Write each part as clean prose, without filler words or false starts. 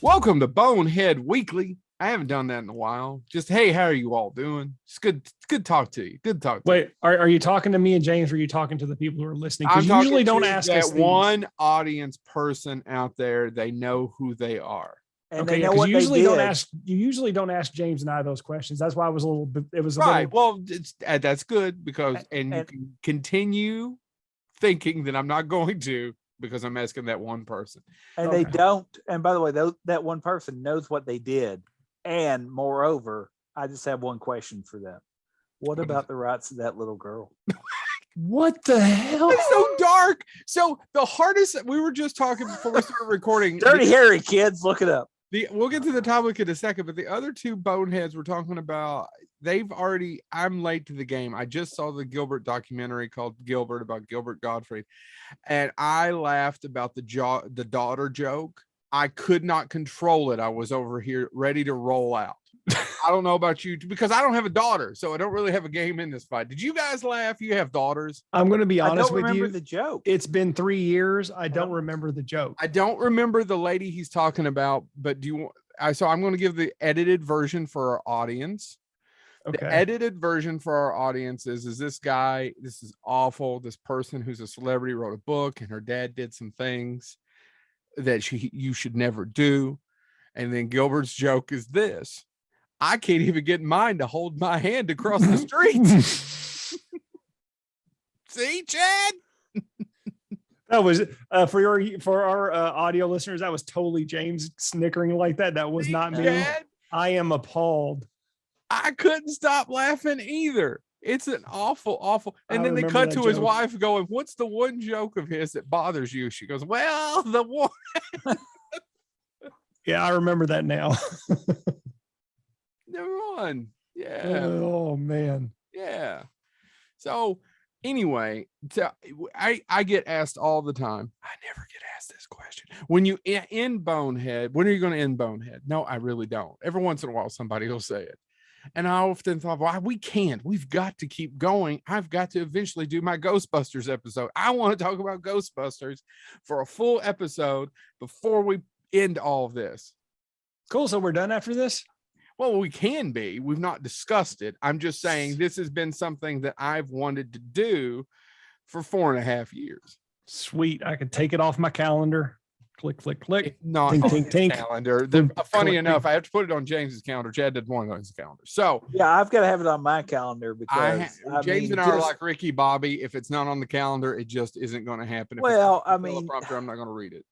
Welcome to Bonehead Weekly. I haven't done that in a while. Just, hey, how are you all doing? It's good to talk to you. Good to talk to you. Wait, are you talking to me and James, or are you talking to the people who are listening? I'm Because you usually don't to ask that us these. one audience person out there. They know who they are. And Okay, they know because what you usually they don't did. ask. You usually don't ask James and I those questions. That's why I was a little bit. It was a Right. little. Well, that's good because you can continue thinking that I'm not going to because I'm asking that one person. And Okay. they don't. And by the way, that one person knows what they did. And moreover, I just have one question for them. What about the rights of that little girl? What the hell? It's so dark. So the hardest, we were just talking before we started recording. Dirty Harry, kids, look it up. We'll get to the topic in a second, but the other two boneheads we're talking about, I'm late to the game. I just saw the Gilbert documentary called Gilbert about Gilbert Gottfried, and I laughed about the daughter joke. I could not control it. I was over here ready to roll out. I don't know about you because I don't have a daughter, so I don't really have a game in this fight. Did you guys laugh? You have daughters. I'm going to be honest with you. I don't remember the joke. It's been 3 years. I don't remember the joke. I don't remember the lady he's talking about, but so I'm going to give the edited version for our audience. Okay. The edited version for our audience is this guy. This is awful. This person who's a celebrity wrote a book, and her dad did some things that you should never do. And then Gilbert's joke is this: I can't even get mine to hold my hand across the street. See, Chad? That was for our audio listeners. That was totally James snickering like that. That was not me. Chad? I am appalled. I couldn't stop laughing either. It's an awful. And then they cut to his wife going, "What's the one joke of his that bothers you?" She goes, "Well, the one." Yeah, I remember that now. Never mind. Yeah. Oh man. Yeah. So anyway, I get asked all the time. I never get asked this question. When you end Bonehead, when are you going to end Bonehead? No, I really don't. Every once in a while, somebody will say it. And I often thought, well, we can't. We've got to keep going. I've got to eventually do my Ghostbusters episode. I want to talk about Ghostbusters for a full episode before we end all of this. Cool. So we're done after this? Well, we can be. We've not discussed it. I'm just saying this has been something that I've wanted to do for 4.5 years. Sweet. I could take it off my calendar. Click, click, click. It's not tink, on tink, tink. calendar. Funny click, enough, click. I have to put it on James's calendar. Chad didn't want it on his calendar. So yeah, I've got to have it on my calendar because James and I are like Ricky Bobby. If it's not on the calendar, it just isn't going to happen. Well, I'm not going to read it.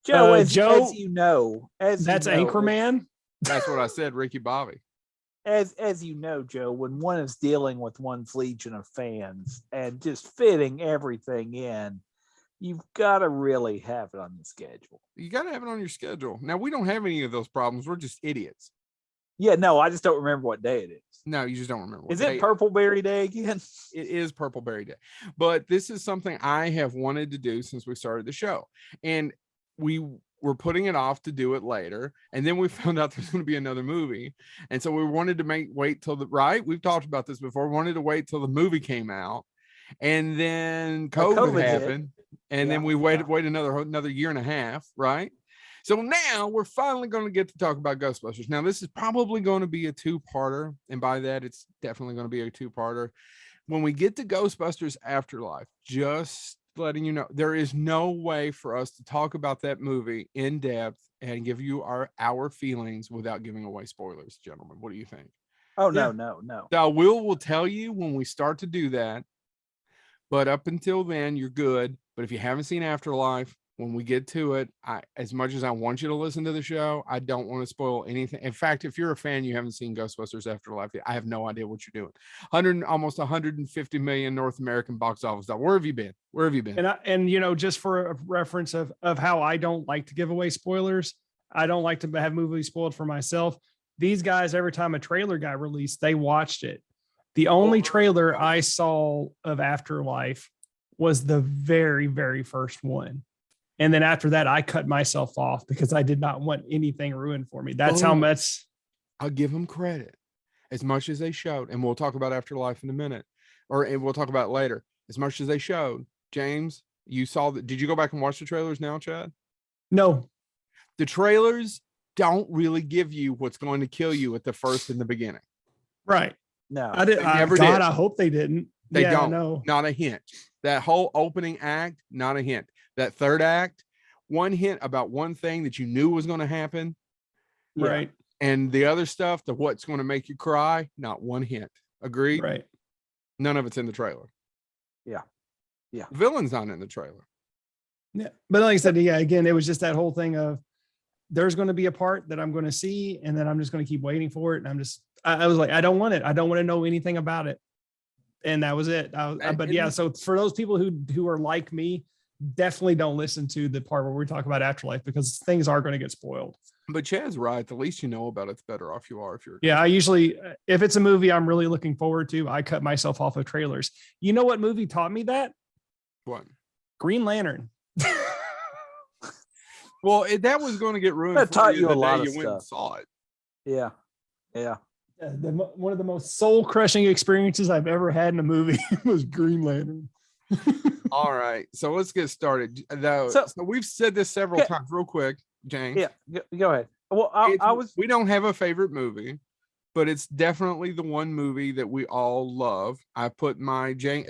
Joe, as you know, that's Anchorman. That's what I said, Ricky Bobby. As you know, Joe, when one is dealing with one's legion of fans and just fitting everything in, you've got to really have it on the schedule. You got to have it on your schedule. Now, we don't have any of those problems. We're just idiots. Yeah, no, I just don't remember what day it is. No, you just don't remember. Is it Purpleberry Day again? It is Purpleberry Day. But this is something I have wanted to do since we started the show. And we were putting it off to do it later. And then we found out there's going to be another movie. And so we wanted to wait till we've talked about this before. We wanted to wait till the movie came out. And then COVID happened. And then we wait another year and a half, right? So now we're finally going to get to talk about Ghostbusters. Now, this is probably going to be a two-parter. And by that, it's definitely going to be a two-parter. When we get to Ghostbusters Afterlife, just letting you know, there is no way for us to talk about that movie in depth and give you our feelings without giving away spoilers, gentlemen. What do you think? Oh, no. So we'll tell you when we start to do that. But up until then, you're good. But if you haven't seen Afterlife, when we get to it, as much as I want you to listen to the show, I don't want to spoil anything. In fact, if you're a fan, you haven't seen Ghostbusters Afterlife, I have no idea what you're doing. Almost 150 million North American box office. Where have you been? And you know, just for a reference of how I don't like to give away spoilers, I don't like to have movies spoiled for myself. These guys, every time a trailer got released, they watched it. The only trailer I saw of Afterlife was the very, very first one. And then after that, I cut myself off because I did not want anything ruined for me. That's how much. I'll give them credit as much as they showed. And we'll talk about Afterlife in a minute, and we'll talk about it later. As much as they showed, James, you saw that. Did you go back and watch the trailers now, Chad? No. The trailers don't really give you what's going to kill you at the first in the beginning. Right. No, I did. They never God, did. I hope they didn't. They yeah, don't. No. Not a hint. That whole opening act, not a hint. That third act, one hint about one thing that you knew was going to happen. Yeah. Right. And the other stuff, the what's going to make you cry, not one hint. Agreed? Right. None of it's in the trailer. Yeah. Yeah. The villain's not in the trailer. Yeah. But like I said, yeah, again, it was just that whole thing of there's going to be a part that I'm going to see, and then I'm just going to keep waiting for it. And I was like, I don't want it. I don't want to know anything about it. And that was it. But yeah, so for those people who are like me, definitely don't listen to the part where we talk about Afterlife, because things are going to get spoiled. But Chad's right. The least you know about it's better off you are if you're. Yeah, I usually, if it's a movie I'm really looking forward to, I cut myself off of trailers. You know what movie taught me that? What? Green Lantern. Well, that was going to get ruined. That for taught you the a lot day of you went and stuff. saw it. Yeah. Yeah. One of the most soul crushing experiences I've ever had in a movie was Green Lantern. All right, so let's get started. So We've said this several times. Real quick, James. Yeah. Go ahead. Well, We don't have a favorite movie, but it's definitely the one movie that we all love. I put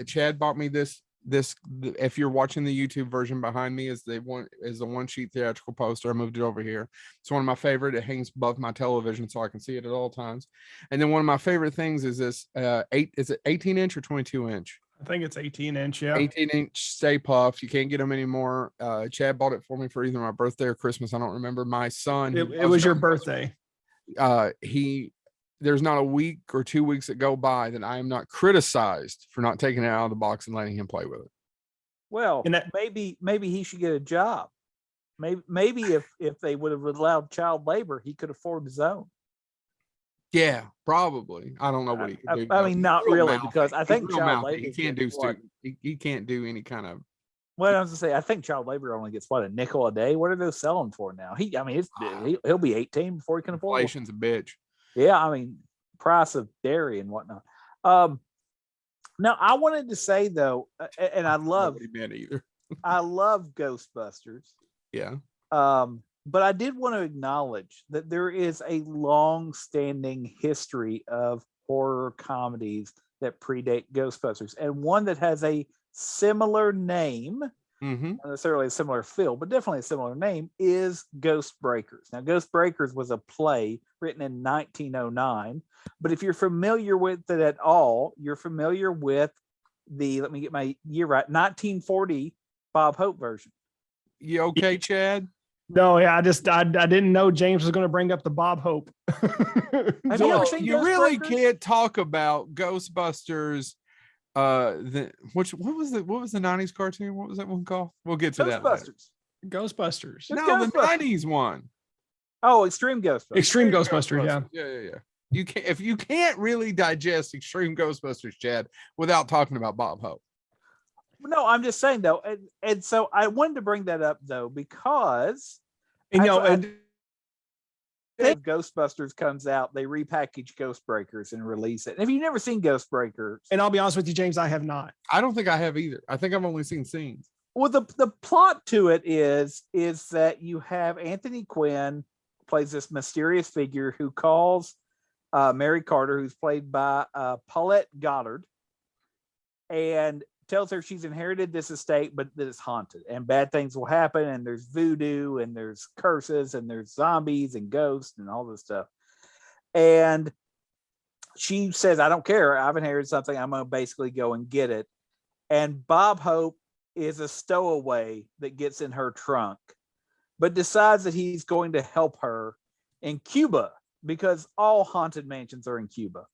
Chad bought me this. If you're watching the YouTube version behind me, is the one sheet theatrical poster. I moved it over here. It's one of my favorite. It hangs above my television so I can see it at all times. And then one of my favorite things is this is it 18 inch or 22 inch? I think it's 18-inch. Yeah. 18-inch Stay Puft. You can't get them anymore. Chad bought it for me for either my birthday or Christmas. I don't remember. My son. It was your birthday. There's not a week or 2 weeks that go by that I am not criticized for not taking it out of the box and letting him play with it. Well, maybe he should get a job. Maybe if they would have allowed child labor, he could afford his own. Yeah, probably. I don't know what he could do. I mean, not really, because I think child labor. He can't do any kind of. Well, I was gonna say, I think child labor only gets a nickel a day. What are they selling for now? He'll be 18 before he can afford. Inflation's a bitch. Yeah, I mean, price of dairy and whatnot. Now I wanted to say though, and I love I love Ghostbusters. Yeah. But I did want to acknowledge that there is a long-standing history of horror comedies that predate Ghostbusters, and one that has a similar name, not necessarily a similar feel, but definitely a similar name, is Ghost Breakers. Now, Ghost Breakers was a play written in 1909, but if you're familiar with it at all, you're familiar with let me get my year right, 1940 Bob Hope version. You okay, Chad? No, yeah, I didn't know James was going to bring up the Bob Hope. You really can't talk about Ghostbusters. What was the 90s cartoon? What was that one called? We'll get to that later. Ghostbusters. No, the 90s one. Oh, Extreme Ghostbusters. Extreme Ghostbusters. Yeah. You can't, if you can't really digest Extreme Ghostbusters, Chad, without talking about Bob Hope. No, I'm just saying though, and so I wanted to bring that up though because Ghostbusters comes out, they repackage Ghost Breakers and release it. And if you've never seen Ghost Breakers, and I'll be honest with you, James, I have not. I don't think I have either. I think I've only seen scenes. Well, the plot to it is that you have Anthony Quinn plays this mysterious figure who calls Mary Carter, who's played by Paulette Goddard, and tells her she's inherited this estate, but that it's haunted and bad things will happen. And there's voodoo and there's curses and there's zombies and ghosts and all this stuff. And she says, I don't care. I've inherited something. I'm going to basically go and get it. And Bob Hope is a stowaway that gets in her trunk, but decides that he's going to help her in Cuba because all haunted mansions are in Cuba.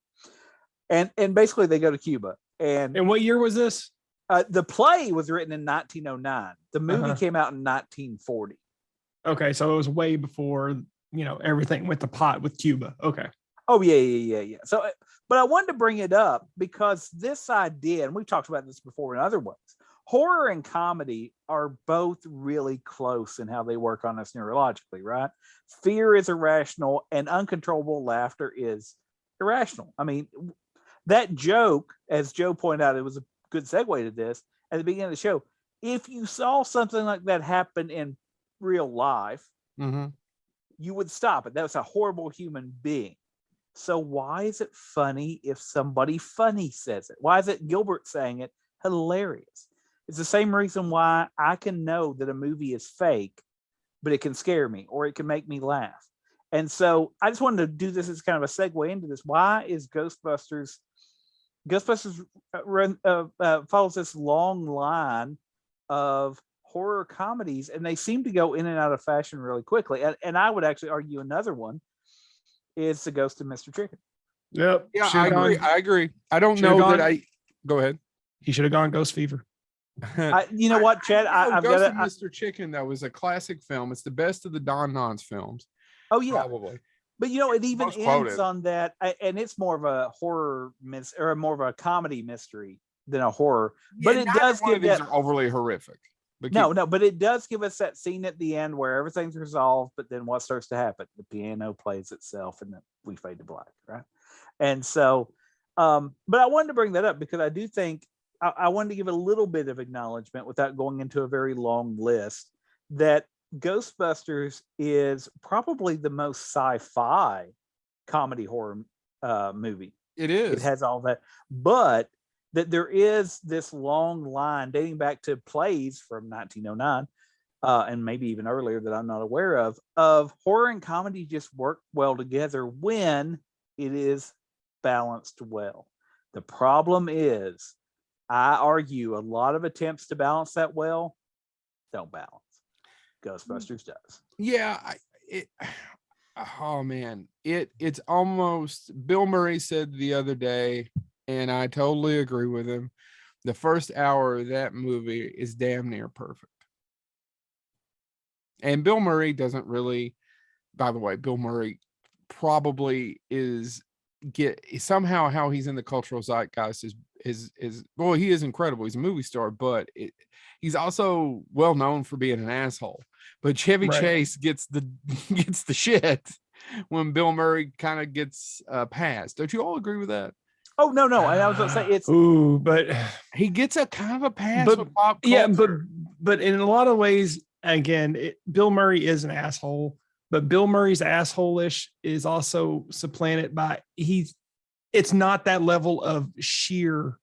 And basically they go to Cuba. And what year was this? The play was written in 1909. The movie came out in 1940. Okay, so it was way before, everything went to pot with Cuba. Okay. Oh, yeah. So, but I wanted to bring it up because this idea, and we've talked about this before in other ways, horror and comedy are both really close in how they work on us neurologically, right? Fear is irrational and uncontrollable laughter is irrational. I mean, that joke, as Joe pointed out, it was a good segue to this at the beginning of the show. If you saw something like that happen in real life, you would stop it. That was a horrible human being. So why is it funny if somebody funny says it? Why is it Gilbert saying it hilarious? It's the same reason why I can know that a movie is fake, but it can scare me or it can make me laugh. And so I just wanted to do this as kind of a segue into this. Why is Ghostbusters follows this long line of horror comedies, and they seem to go in and out of fashion really quickly. And I would actually argue another one is The Ghost of Mr. Chicken. Yep. Yeah, I agree. I don't know that I go ahead. He should have gone Ghost Fever. You know what, Chad? I've Ghost got of Mr. Chicken. That was a classic film. It's the best of the Don Knotts films. Oh yeah, probably. But it even Most ends quoted. on that, and it's more of a horror or more of a comedy mystery than a horror. But it does give these are overly horrific. But but it does give us that scene at the end where everything's resolved, but then what starts to happen? The piano plays itself, and then we fade to black, right? And so, but I wanted to bring that up because I do think I wanted to give a little bit of acknowledgement without going into a very long list that Ghostbusters is probably the most sci-fi comedy horror movie. It is. It has all that, but that there is this long line dating back to plays from 1909 and maybe even earlier that I'm not aware of horror and comedy just work well together when it is balanced well. The problem is, I argue a lot of attempts to balance that well don't balance. Ghostbusters does. Yeah, it's almost, Bill Murray said the other day, and I totally agree with him, the first hour of that movie is damn near perfect. And Bill Murray doesn't really, by the way, Bill Murray probably somehow how he's in the cultural zeitgeist is well, he is incredible. He's a movie star, but he's also well known for being an asshole. But Chevy Chase gets the shit when Bill Murray kind of gets passed. Don't you all agree with that? Oh no, and I was going to say it's but he gets a kind of a pass with pop culture. Yeah, but in a lot of ways, again, Bill Murray is an asshole, but Bill Murray's asshole-ish is also supplanted by it's not that level of sheer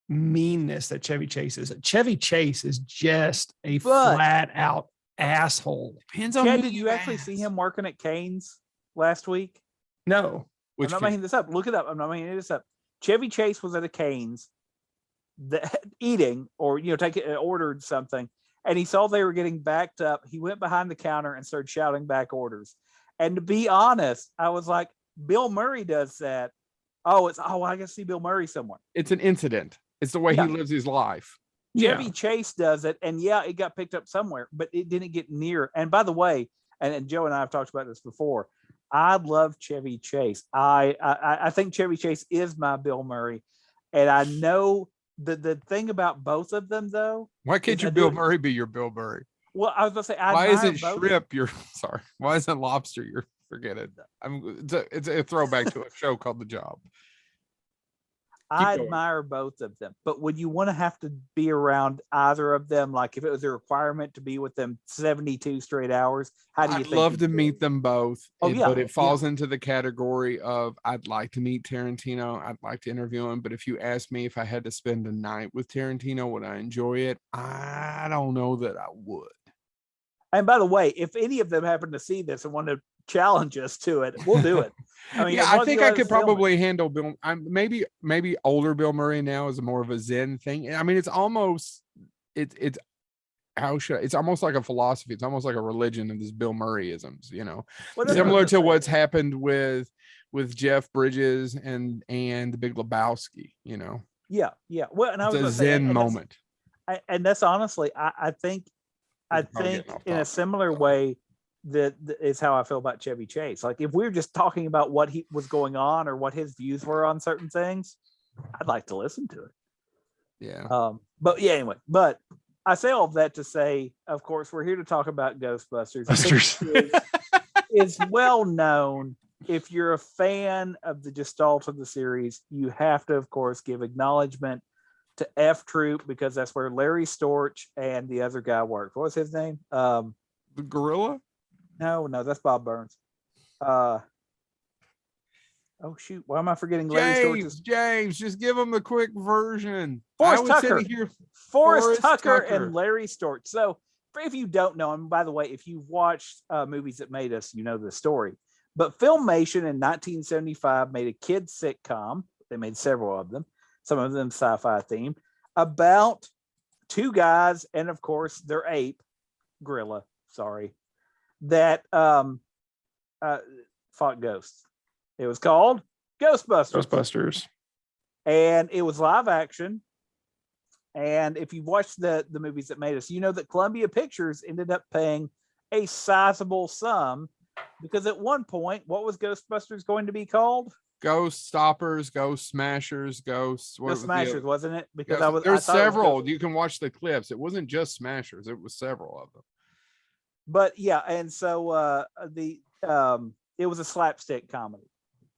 meanness that Chevy Chase is. Chevy Chase is just a flat out asshole. Depends on Chad, did you actually see him working at Cane's last week? No. I'm not making this up. Look it up. I'm not making this up. Chevy Chase was at a Cane's eating or ordered something, and he saw they were getting backed up. He went behind the counter and started shouting back orders. And to be honest, I was like, Bill Murray does that. I can see Bill Murray somewhere. It's an incident. It's the way he lives his life. Chevy Chase does it, and it got picked up somewhere, but it didn't get near. And by the way, and Joe and I have talked about this before, I love Chevy Chase. I think Chevy Chase is my Bill Murray, and I know the thing about both of them though. Why can't your Bill Murray be your Bill Murray? Well, I was going to say, why isn't shrimp your? Sorry, why isn't lobster your? Forget it. It's a throwback to a show called The Job. I admire both of them, but would you want to have to be around either of them? Like if it was a requirement to be with them 72 straight hours, how do you think? I'd love to meet them both. But it falls into the category of I'd like to meet Tarantino. I'd like to interview him. But if you ask me if I had to spend a night with Tarantino, would I enjoy it? I don't know that I would. And by the way, if any of them happen to see this and want to challenge us to it, we'll do it. I mean, I think I could probably handle Bill. Maybe older Bill Murray now is more of a Zen thing. I mean, it's almost it's almost like a philosophy. It's almost like a religion of this Bill Murrayisms. Similar to what's happened with Jeff Bridges and the Big Lebowski. Yeah. Well, and I was a Zen moment, and that's honestly, I think in a similar way. That is how I feel about Chevy Chase. Like if we were just talking about what he was going on or what his views were on certain things, I'd like to listen to it. Yeah. Anyway, but I say all of that to say, of course, we're here to talk about Ghostbusters. It's well known. If you're a fan of the gestalt of the series, you have to, of course, give acknowledgement to F Troop because that's where Larry Storch and the other guy worked. What was his name? The gorilla? No, that's Bob Burns. Oh shoot, why am I forgetting Larry Storch's? James, just give them the quick version. Forrest I was Tucker. sitting here. Forrest Tucker and Larry Storch. So, if you don't know, and by the way, if you've watched movies that made us, you know the story. But Filmation in 1975 made a kids sitcom. They made several of them, some of them sci-fi themed, about two guys and, of course, their ape, gorilla, that fought ghosts. It was called Ghostbusters. And it was live action. And if you've watched the movies that made us, you know that Columbia Pictures ended up paying a sizable sum because at one point, what was Ghostbusters going to be called? Ghost Stoppers, Ghost Smashers, Ghost Smashers, wasn't it? Because there's several. You can watch the clips. It wasn't just Smashers; it was several of them. But yeah, and so it was a slapstick comedy,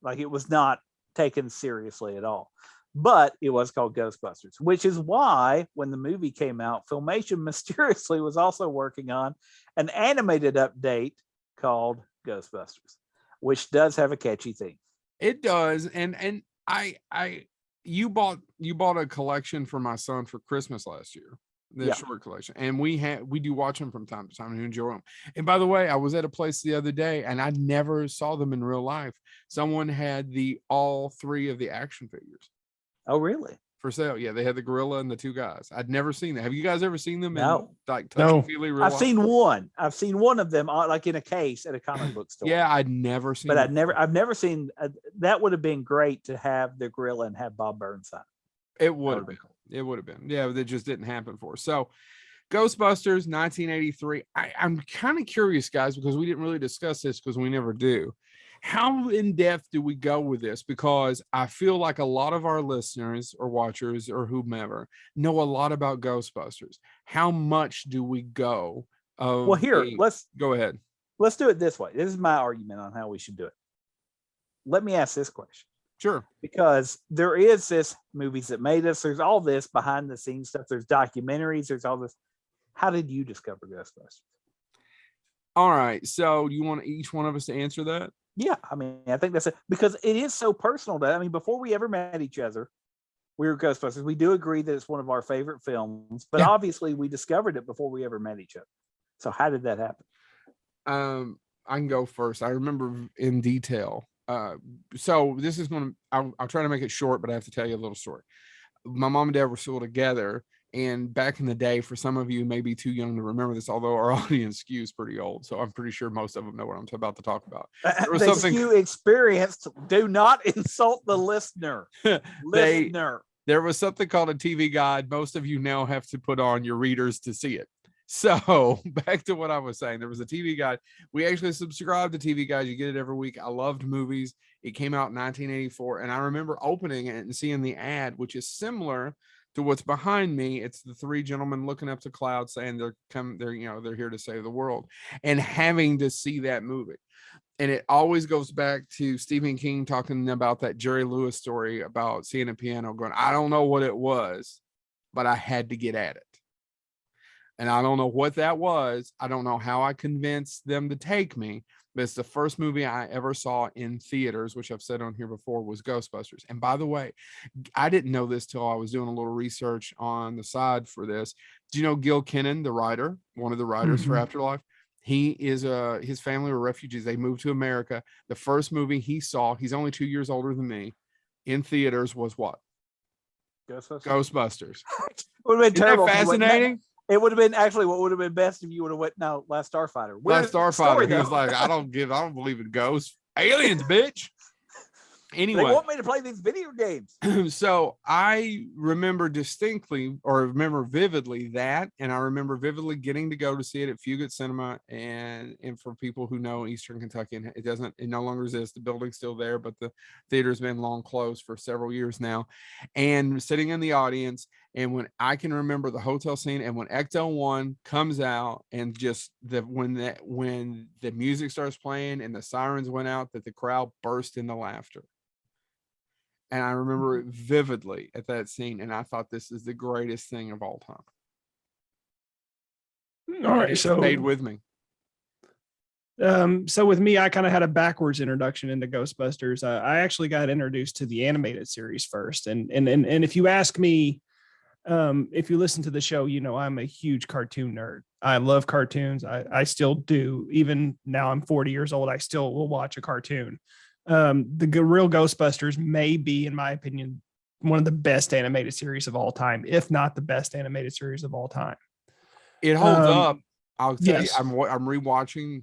like it was not taken seriously at all. But it was called Ghostbusters, which is why when the movie came out, Filmation mysteriously was also working on an animated update called Ghostbusters, which does have a catchy theme. It does, and you bought a collection for my son for Christmas last year, the short collection, and we do watch them from time to time and enjoy them. And by the way, I was at a place the other day, and I never saw them in real life. Someone had all three of the action figures. Oh, really? For sale. Yeah, they had the gorilla and the two guys. I'd never seen that. Have you guys ever seen them? No. Touchy-feely real life? Seen one. I've seen one of them, like in a case at a comic book store. Yeah, I'd never seen. But I've never seen. That would have been great to have the gorilla and have Bob Burns on it. It would have been. Cool. It would have been. Yeah, that just didn't happen for us. So, Ghostbusters 1983. I'm kind of curious, guys, because we didn't really discuss this because we never do. How in depth do we go with this? Because I feel like a lot of our listeners or watchers or whomever know a lot about Ghostbusters. How much do we go? Well, here, let's go ahead. Let's do it this way. This is my argument on how we should do it. Let me ask this question. Sure. Because there is this movies that made us. There's all this behind the scenes stuff. There's documentaries. There's all this. How did you discover Ghostbusters? All right. So you want each one of us to answer that? Yeah, I mean, I think that's it because it is so personal. That I mean, before we ever met each other, we were Ghostbusters. We do agree that it's one of our favorite films, but obviously we discovered it before we ever met each other. So how did that happen? I can go first. I remember in detail. So this is I'll try to make it short, but I have to tell you a little story. My mom and dad were still together. And back in the day, for some of you may be too young to remember this, although our audience skews pretty old. So I'm pretty sure most of them know what I'm about to talk about. They skew experienced. Do not insult the listener. There was something called a TV guide. Most of you now have to put on your readers to see it. So back to what I was saying, there was a TV guide. We actually subscribed to TV guides. You get it every week. I loved movies. It came out in 1984. And I remember opening it and seeing the ad, which is similar to what's behind me. It's the three gentlemen looking up to clouds saying they're here to save the world, and having to see that movie. And it always goes back to Stephen King talking about that Jerry Lewis story about seeing a piano going, I don't know what it was, but I had to get at it. And I don't know what that was. I don't know how I convinced them to take me, but it's the first movie I ever saw in theaters, which I've said on here before, was Ghostbusters. And by the way, I didn't know this till I was doing a little research on the side for this. Do you know Gil Kennan, the writer, one of the writers for Afterlife? He is his family were refugees. They moved to America. The first movie he saw, he's only 2 years older than me, in theaters was what? Ghostbusters. Would have been terrible. Fascinating. It would have been actually what would have been best if you would have went Last Starfighter. Last Starfighter. He was like, I don't believe in ghosts. Aliens, bitch. Anyway, they want me to play these video games. So I remember vividly that, and I remember vividly getting to go to see it at Fugate Cinema. And for people who know Eastern Kentucky, and it no longer exists. The building's still there, but the theater's been long closed for several years now. And sitting in the audience, and when I can remember the hotel scene, and when Ecto 1 comes out, and just when the music starts playing and the sirens went out, that the crowd burst into laughter. And I remember it vividly at that scene, and I thought this is the greatest thing of all time. All right, so stayed with me. So with me, I kind of had a backwards introduction into Ghostbusters. I actually got introduced to the animated series first, and if you ask me, if you listen to the show, you know I'm a huge cartoon nerd. I love cartoons. I still do. Even now, I'm 40 years old. I still will watch a cartoon. The Real Ghostbusters may be, in my opinion, one of the best animated series of all time, if not the best animated series of all time. It holds up. I'll tell you, yes. I'm rewatching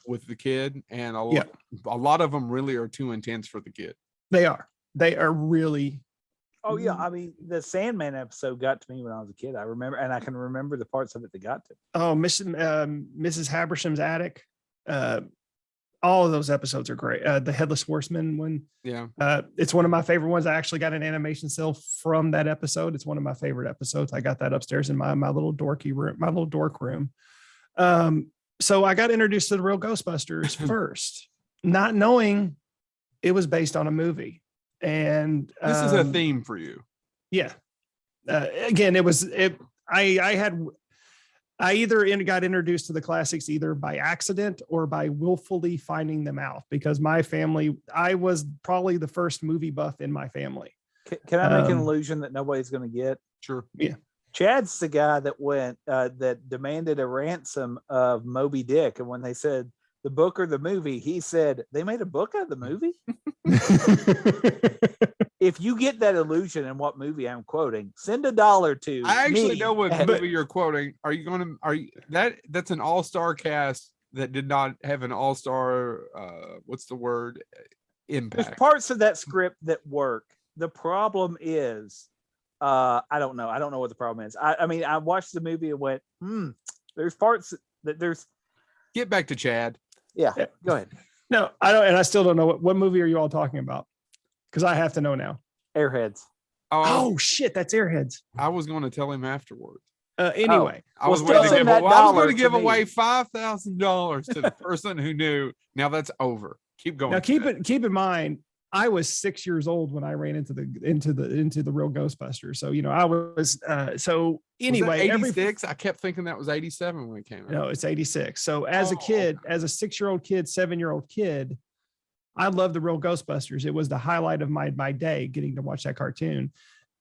with the kid, and a lot of them really are too intense for the kid. They are really. Oh yeah, I mean the Sandman episode got to me when I was a kid. I remember, and I can remember the parts of it that got to. Oh, Mrs. Habersham's attic. All of those episodes are great. The Headless Horseman one. Yeah. It's one of my favorite ones. I actually got an animation still from that episode. It's one of my favorite episodes. I got that upstairs in my little dorky room, my little dork room. So I got introduced to the Real Ghostbusters first, not knowing it was based on a movie. And this is a theme for you. Yeah. Again, I either got introduced to the classics either by accident or by willfully finding them out, because my family, I was probably the first movie buff in my family. Can I make an illusion that nobody's going to get? Sure. Yeah. Chad's the guy that that demanded a ransom of Moby Dick. And when they said the book or the movie, he said, they made a book out of the movie? If you get that illusion in what movie I'm quoting, send $1 to I actually me. know what movie you're quoting. That's an all-star cast that did not have an all-star, what's the word? Impact. There's parts of that script that work. The problem is, I don't know. I don't know what the problem is. I mean, I watched the movie and went, there's parts that there's. Get back to Chad. Yeah, go ahead. No, I don't, and I still don't know what movie are you all talking about? Because I have to know now. Airheads. Oh shit, that's Airheads. I was going to tell him afterwards. Anyway, I was going to give away $5,000 to the person who knew. Now that's over. Keep going. Now keep in mind, I was 6 years old when I ran into the Real Ghostbusters. So I was so anyway. Was that 86? I kept thinking that was 87 when it came out. No, it's 86. So as a kid, as a 6-year-old kid, 7-year-old kid, I loved the Real Ghostbusters. It was the highlight of my day, getting to watch that cartoon.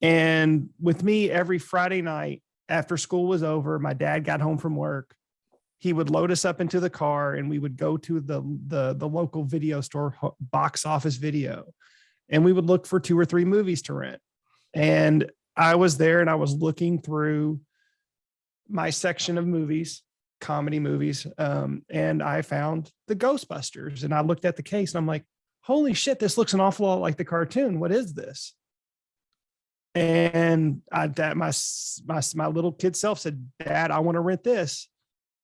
And with me, every Friday night after school was over, my dad got home from work. He would load us up into the car and we would go to the local video store, Box Office Video, and we would look for 2 or 3 movies to rent. And I was there and I was looking through my section of movies, comedy movies, and I found the Ghostbusters, and I looked at the case and I'm like, holy shit, this looks an awful lot like the cartoon. What is this? And my little kid self said, Dad, I want to rent this.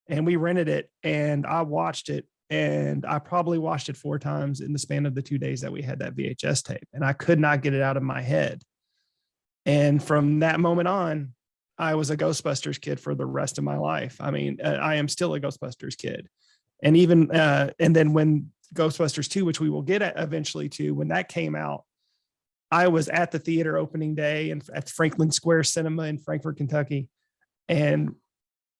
And we rented it and I watched it, and I probably watched it 4 times in the span of the 2 days that we had that VHS tape, and I could not get it out of my head. And from that moment on, I was a Ghostbusters kid for the rest of my life. I mean, I am still a Ghostbusters kid. And even, and then when Ghostbusters 2, which we will get eventually to, when that came out, I was at the theater opening day and at Franklin Square Cinema in Frankfort, Kentucky, and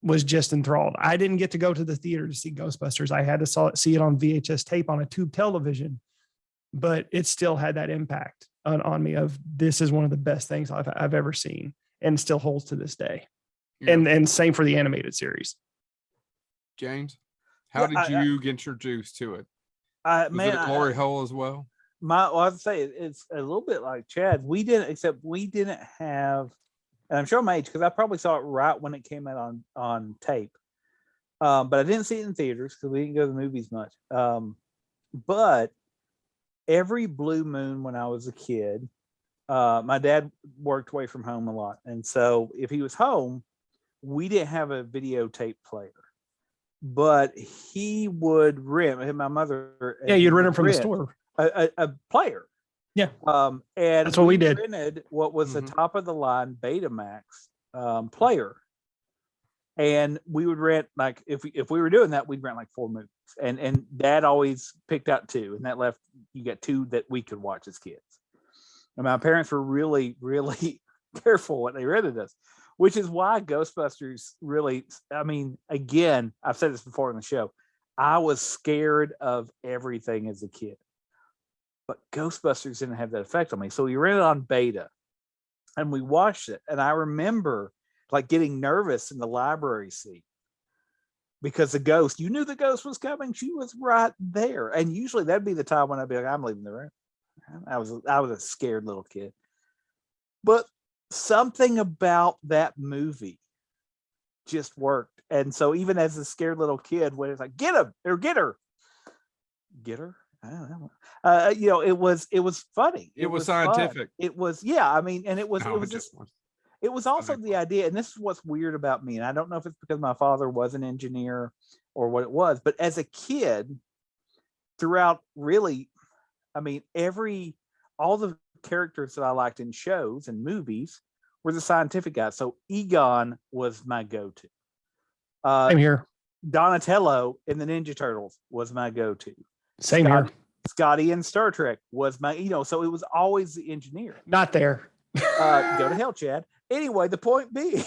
was just enthralled. I didn't get to go to the theater to see Ghostbusters. I had to see it on VHS tape on a tube television, but it still had that impact on me of, this is one of the best things I've ever seen, and still holds to this day. Yeah. And same for the animated series. James, how did you get introduced to it? Was it a glory hole as well? I'd say it's a little bit like Chad. We didn't have, and I'm sure my age, because I probably saw it right when it came out on tape. But I didn't see it in theaters because we didn't go to the movies much. But every blue moon when I was a kid, my dad worked away from home a lot. And so if he was home, we didn't have a videotape player. But he would rent, my mother. Yeah, you'd rent them from the store. A player. Yeah. And that's what we did. Rented what was the top of the line Betamax player. And we would rent, like, if we were doing that, we'd rent like 4 movies. And Dad always picked out 2, and that left, you got 2 that we could watch as kids. And my parents were really, really careful what they rented us, which is why Ghostbusters really, I mean, again, I've said this before in the show, I was scared of everything as a kid. But Ghostbusters didn't have that effect on me. So we ran it on beta and we watched it. And I remember like getting nervous in the library seat because the ghost, you knew the ghost was coming. She was right there. And usually that'd be the time when I'd be like, I'm leaving the room. I was a scared little kid. But something about that movie just worked. And so even as a scared little kid, when it's like, get him or get her. I don't know. It was funny. It was scientific. Fun. It was, yeah. I mean, and it was also the idea, and this is what's weird about me, and I don't know if it's because my father was an engineer or what it was, but as a kid, throughout really, I mean, all the characters that I liked in shows and movies were the scientific guys. So Egon was my go-to. Same here. Donatello in the Ninja Turtles was my go-to. Same here. Scotty in Star Trek was my, so it was always the engineer. Not there. Go to hell, Chad. Anyway, the point being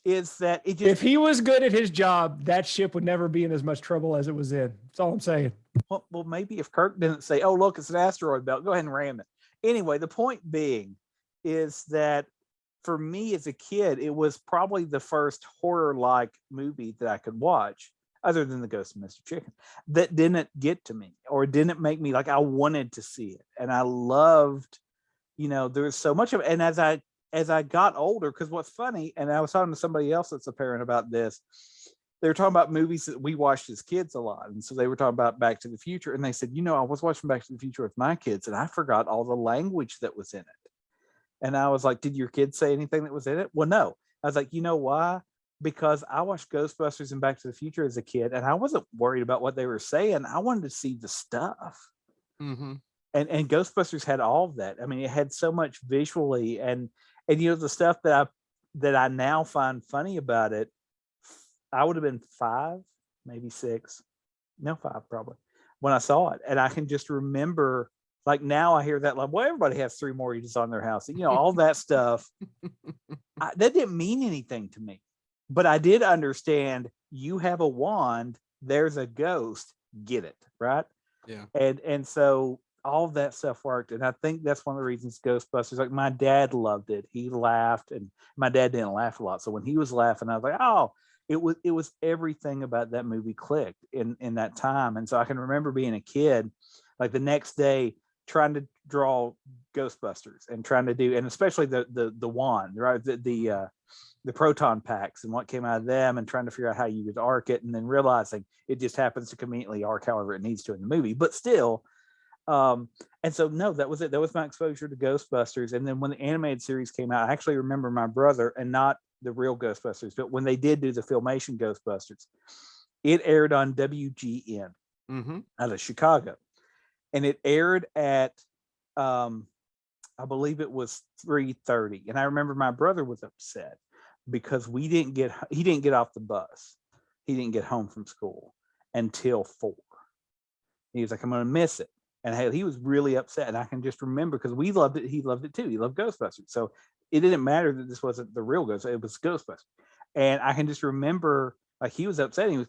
is that it just, if he was good at his job, that ship would never be in as much trouble as it was in. That's all I'm saying. Well, maybe if Kirk didn't say, "Oh, look, it's an asteroid belt," go ahead and ram it. Anyway, the point being is that for me as a kid, it was probably the first horror-like movie that I could watch, other than The Ghost of Mr. Chicken, that didn't get to me or didn't make me like I wanted to see it. And I loved, there was so much of it. And as I got older, because what's funny, and I was talking to somebody else that's a parent about this, they were talking about movies that we watched as kids a lot. And so they were talking about Back to the Future. And they said, I was watching Back to the Future with my kids and I forgot all the language that was in it. And I was like, did your kids say anything that was in it? Well, no. I was like, you know why? Because I watched Ghostbusters and Back to the Future as a kid, and I wasn't worried about what they were saying. I wanted to see the stuff. Mm-hmm. And Ghostbusters had all of that. I mean, it had so much visually, and the stuff that I now find funny about it. I would have been 5, maybe 6, no 5 probably when I saw it, and I can just remember. Like now I hear that like, well, everybody has 3 mortgages on their house. All that stuff. That didn't mean anything to me. But I did understand you have a wand, there's a ghost, get it, right? Yeah. And so all of that stuff worked. And I think that's one of the reasons Ghostbusters, like my dad loved it. He laughed, and my dad didn't laugh a lot. So when he was laughing, I was like, oh, it was everything about that movie clicked in that time. And so I can remember being a kid, like the next day, trying to draw Ghostbusters and trying to do, and especially the wand, right? The proton packs and what came out of them, and trying to figure out how you would arc it, and then realizing it just happens to conveniently arc however it needs to in the movie, but still. And so no, that was it. That was my exposure to Ghostbusters. And then when the animated series came out, I actually remember my brother, and not the real Ghostbusters, but when they did do the Filmation Ghostbusters, it aired on WGN out of Chicago. And it aired at, I believe it was 3:30. And I remember my brother was upset because he didn't get off the bus. He didn't get home from school until 4. He was like, I'm going to miss it. And he was really upset. And I can just remember, because we loved it. He loved it too. He loved Ghostbusters. So it didn't matter that this wasn't the real Ghost. It was Ghostbusters. And I can just remember, like, he was upset. He was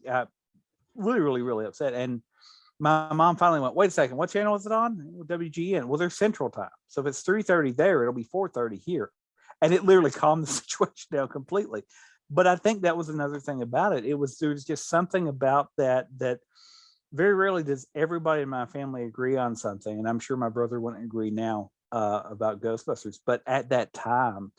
really, really, really upset. And my mom finally went, wait a second, what channel is it on? WGN. Well, they're Central Time. So if it's 3:30 there, it'll be 4:30 here. And it literally calmed the situation down completely. But I think that was another thing about it. There was just something about that very rarely does everybody in my family agree on something. And I'm sure my brother wouldn't agree now about Ghostbusters. But at that time,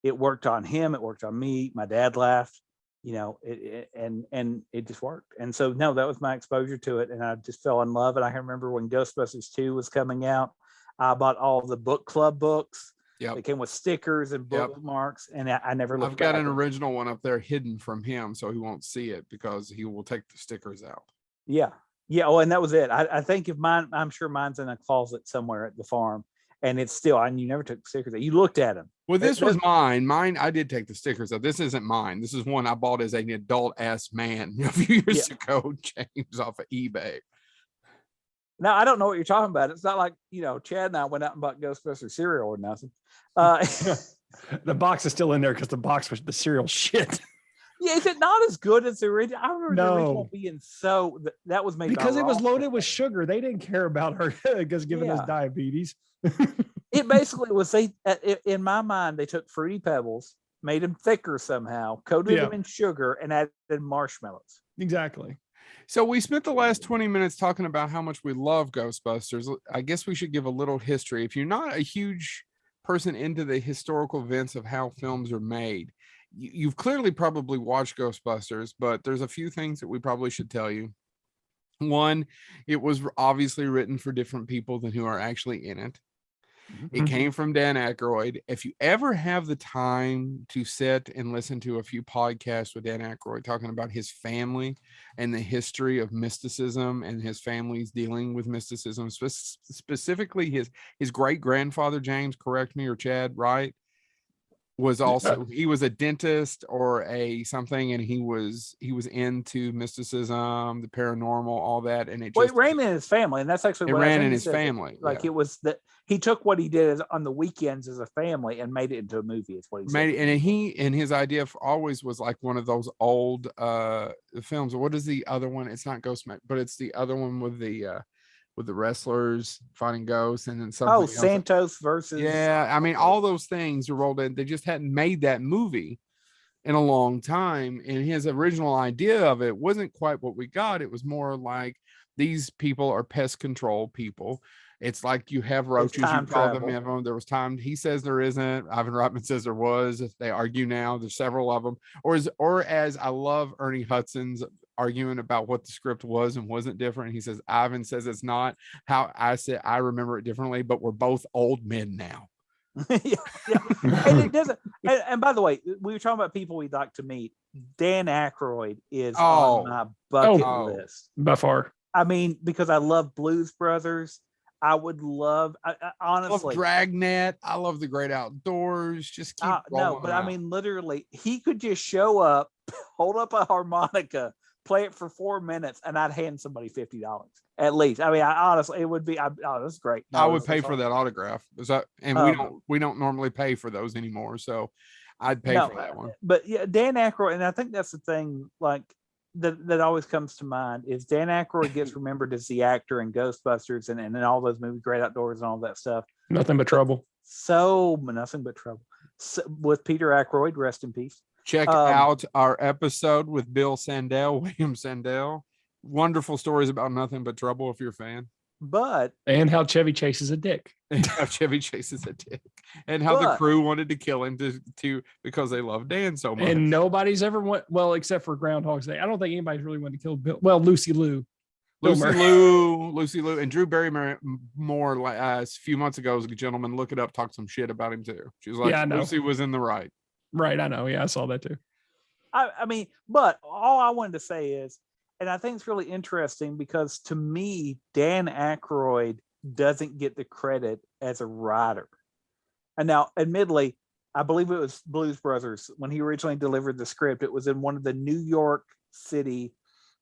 it worked on him. It worked on me. My dad laughed. And it just worked. And so, no, that was my exposure to it. And I just fell in love. And I can remember when Ghostbusters 2 was coming out, I bought all the book club books. Yep. They came with stickers and bookmarks. And I never looked I've got back. an original one up there hidden from him, so he won't see it because he will take the stickers out. Yeah. Yeah. Oh, and that was it. I think if mine, I'm sure mine's in a closet somewhere at the farm. And it's still, and you never took the stickers out. You looked at them. Well, this was mine. Mine, I did take the stickers out. This isn't mine. This is one I bought as an adult ass man a few years ago, James, off of eBay. Now, I don't know what you're talking about. It's not like, Chad and I went out and bought Ghostbuster cereal or nothing. The box is still in there because the box was the cereal shit. Yeah, is it not as good as the original? I remember the original No. being so that was made by Because it was Ross loaded with Brothers. sugar. They didn't care about her because giving us Yeah. diabetes. It basically was in my mind, they took Fruity Pebbles, made them thicker somehow, coated Yeah. them in sugar, and added marshmallows. Exactly. So we spent the last 20 minutes talking about how much we love Ghostbusters. I guess we should give a little history. If you're not a huge person into the historical events of how films are made, you've clearly probably watched Ghostbusters, but there's a few things that we probably should tell you. One, it was obviously written for different people than who are actually in it. It came from Dan Aykroyd. If you ever have the time to sit and listen to a few podcasts with Dan Aykroyd talking about his family and the history of mysticism and his family's dealing with mysticism, specifically his great grandfather, James, correct me, or Chad, right? Was also he was a dentist or a something, and he was into mysticism, the paranormal, all that, and it Well, just it ran in his family, and that's actually it what I ran think in he his said. family. Like yeah. it was that he took what he did on the weekends as a family and made it into a movie. Is what he said. And his idea always was like one of those old films. What is the other one? It's not Ghostman, but it's the other one with the wrestlers fighting ghosts, and then something else. Santos versus. Yeah, I mean, all those things are rolled in. They just hadn't made that movie in a long time, and his original idea of it wasn't quite what we got. It was more like these people are pest control people. It's like you have roaches, you call them in. There was time. He says there isn't. Ivan Reitman says there was. They argue now. There's several of them. Or as I love Ernie Hudson's arguing about what the script was and wasn't different. He says Ivan says it's not. How I said I remember it differently, but we're both old men now. yeah. And it doesn't. And by the way, we were talking about people we'd like to meet. Dan Aykroyd is on my bucket list by far. I mean, because I love Blues Brothers. I would love, honestly, I love Dragnet. I love the Great Outdoors. Just keep no, but I mean, literally, he could just show up, hold up a harmonica, play it for 4 minutes, and I'd hand somebody $50 at least. I mean, honestly, it would be. That's great. No, I would pay for that autograph. We don't normally pay for those anymore, so I'd pay for that one. But yeah, Dan Aykroyd, and I think that's the thing. Like that always comes to mind is Dan Aykroyd gets remembered as the actor in Ghostbusters and in all those movies, Great Outdoors and all that stuff. Nothing but trouble. Nothing but trouble. So, with Peter Aykroyd, rest in peace. Check out our episode with William Sandell. Wonderful stories about nothing but trouble if you're a fan. And how Chevy chases a dick. And how Chevy chases a dick. And how the crew wanted to kill him to because they love Dan so much. And nobody's ever except for Groundhog's Day. I don't think anybody's really wanted to kill Bill. Well, Lucy Liu, and Drew Barrymore a few months ago, as a gentleman, look it up, talked some shit about him too. She was like, yeah, Lucy was in the right. Right, I know. Yeah, I saw that too. I mean, but all I wanted to say is, and I think it's really interesting because to me, Dan Aykroyd doesn't get the credit as a writer. And now, admittedly, I believe it was Blues Brothers when he originally delivered the script. It was in one of the New York City.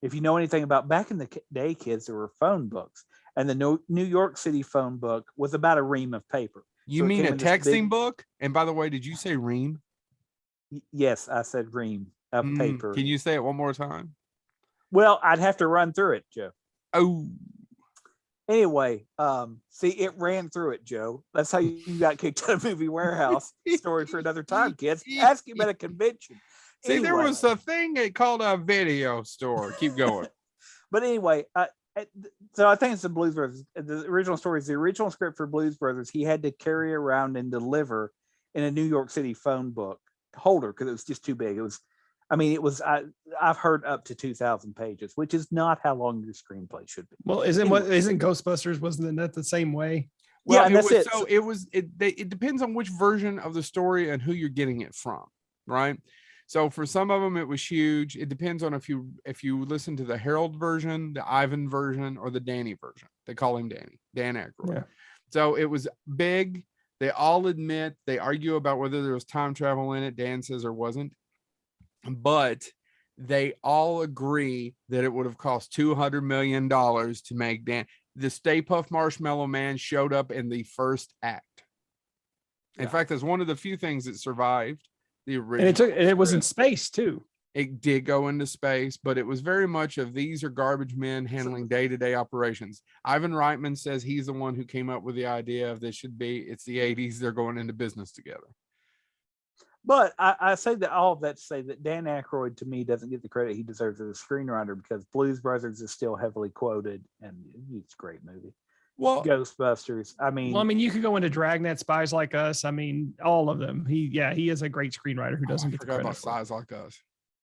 If you know anything about back in the day, kids, there were phone books, and the New York City phone book was about a ream of paper. You mean a texting book? And by the way, did you say ream? Yes, I said ream of paper. Can you say it one more time? Well, I'd have to run through it, Joe. Oh. Anyway, see, it ran through it, Joe. That's how you got kicked out of Movie Warehouse. Story for another time, kids. Ask him at a convention. See, there was a thing called a video store. Keep going. But anyway, so I think it's the Blues Brothers. The original story is the original script for Blues Brothers. He had to carry around and deliver in a New York City phone book holder because it was just too big. I've heard up to 2,000 pages, which is not how long your screenplay should be. Well, isn't Ghostbusters, wasn't that the same way? Well, yeah, it depends on which version of the story and who you're getting it from, right? So for some of them, it was huge. It depends on if you listen to the Harold version, the Ivan version, or the Danny version. They call him Dan Aykroyd. Yeah. So it was big. They all admit, they argue about whether there was time travel in it. Dan says there wasn't. But they all agree that it would have cost $200 million to make Dan. The Stay Puft Marshmallow Man showed up in the first act. In fact, that's one of the few things that survived the original. And it was in space too. It did go into space, but it was very much of these are garbage men handling day-to-day operations. Ivan Reitman says he's the one who came up with the idea of it's the 80s, they're going into business together. But I say that all of that to say that Dan Aykroyd to me doesn't get the credit he deserves as a screenwriter, because Blues Brothers is still heavily quoted and it's a great movie. Well, Ghostbusters. I mean, you could go into Dragnet, Spies Like Us. I mean, all of them. He is a great screenwriter who doesn't get the forgot credit about for it. Size Like Us.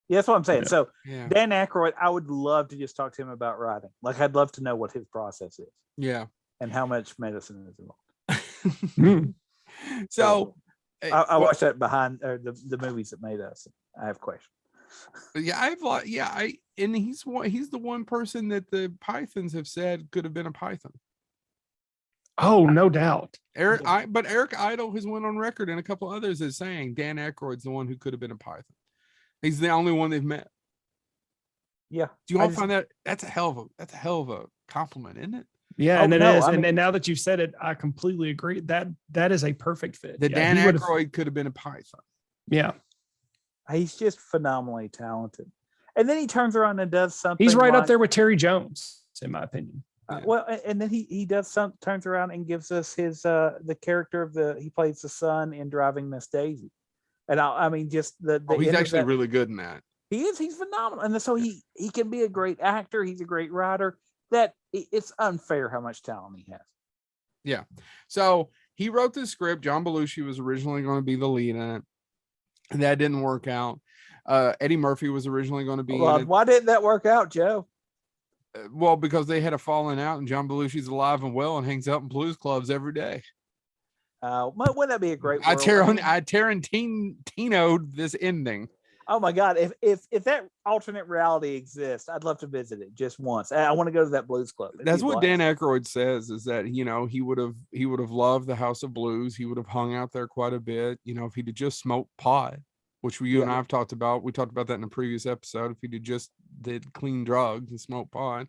yeah, that's what I'm saying. Yeah. So Yeah. Dan Aykroyd, I would love to just talk to him about writing. Like, I'd love to know what his process is Yeah. and how much medicine is involved. So I watched that behind the movies that made us. I have questions. And he's the one person that the Pythons have said could have been a Python. Oh, no doubt. But Eric Idle has went on record and a couple others as saying Dan Aykroyd's the one who could have been a Python. He's the only one they've met. Yeah. Do you all find that that's a hell of a compliment, isn't it? Yeah, Oh, and it no, is. I And mean- now that you've said it, I completely agree. That is a perfect fit. That Yeah, Dan he would've- Aykroyd could have been a Python. Yeah. He's just phenomenally talented. And then he turns around and does something. He's right like, up there with Terry Jones, in my opinion. Yeah. Well, and then he turns around and gives us his the character of he plays the son in Driving Miss Daisy. And I mean, just the He's end of actually that- really good in that. he's phenomenal. And so he can be a great actor. He's a great writer. That it's unfair how much talent he has. Yeah. So he wrote the script. John Belushi was originally going to be the lead in it. And that didn't work out. Eddie Murphy was originally going to be in it. Why didn't that work out, Joe? Well, because they had a falling out and John Belushi's alive and well and hangs out in blues clubs every day. Wouldn't that be a great I world? Tarantino'd this ending. Oh my God. If that alternate reality exists, I'd love to visit it just once. I want to go to that blues club. It'd That's be a what blast. Dan Aykroyd says, is that, he would have loved the House of Blues. He would have hung out there quite a bit, if he'd have just smoked pot, which you and I have talked about. We talked about that in a previous episode. If he'd have just did clean drugs and smoked pot,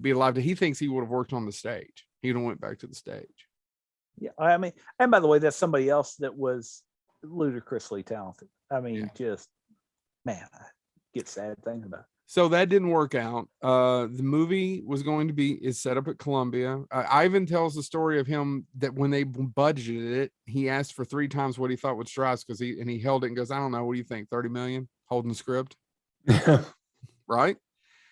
be alive. He thinks he would have worked on the stage. He'd have went back to the stage. Yeah. I mean, and by the way, that's somebody else that was ludicrously talented. I mean, just, man, I get sad thinking about it. So that didn't work out. The movie was going to is set up at Columbia. Ivan tells the story of him that when they budgeted it, he asked for 3 times what he thought would strike, because he held it and goes, I don't know, what do you think, 30 million, holding the script? Right?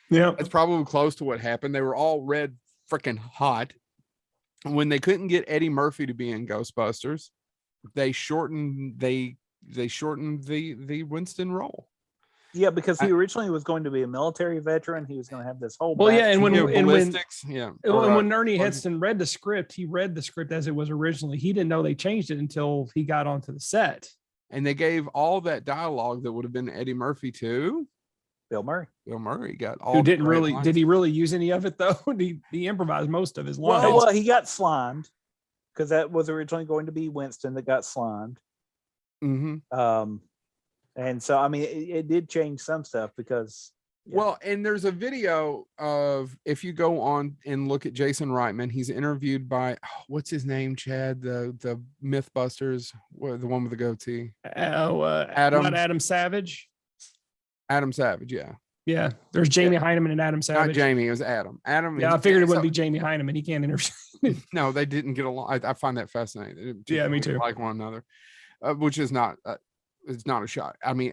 Yeah. That's probably close to what happened. They were all red freaking hot. When they couldn't get Eddie Murphy to be in Ghostbusters, they shortened the Winston role. Yeah, because he originally was going to be a military veteran. He was going to have this whole. Well, yeah, and when ballistics, when Ernie Hudson read the script, he read the script as it was originally. He didn't know they changed it until he got onto the set. And they gave all that dialogue that would have been Eddie Murphy to Bill Murray. Bill Murray. Got all. Who didn't really? Did he really use any of it though? He improvised most of his lines. Well, he got slimed because that was originally going to be Winston that got slimed. Mm-hmm. And so, I mean, it did change some stuff because. Yeah. Well, and there's a video of, if you go on and look at Jason Reitman, he's interviewed by, what's his name, Chad, the Mythbusters, the one with the goatee. Adam Savage. Adam Savage, yeah. Yeah, there's Jamie Heineman and Adam Savage. Not Jamie, it was Adam. Yeah, I figured it wouldn't be Jamie Heineman. He can't interview. No, they didn't get along. I find that fascinating. Yeah, me too. Like one another, which is not. It's not a shot. I mean,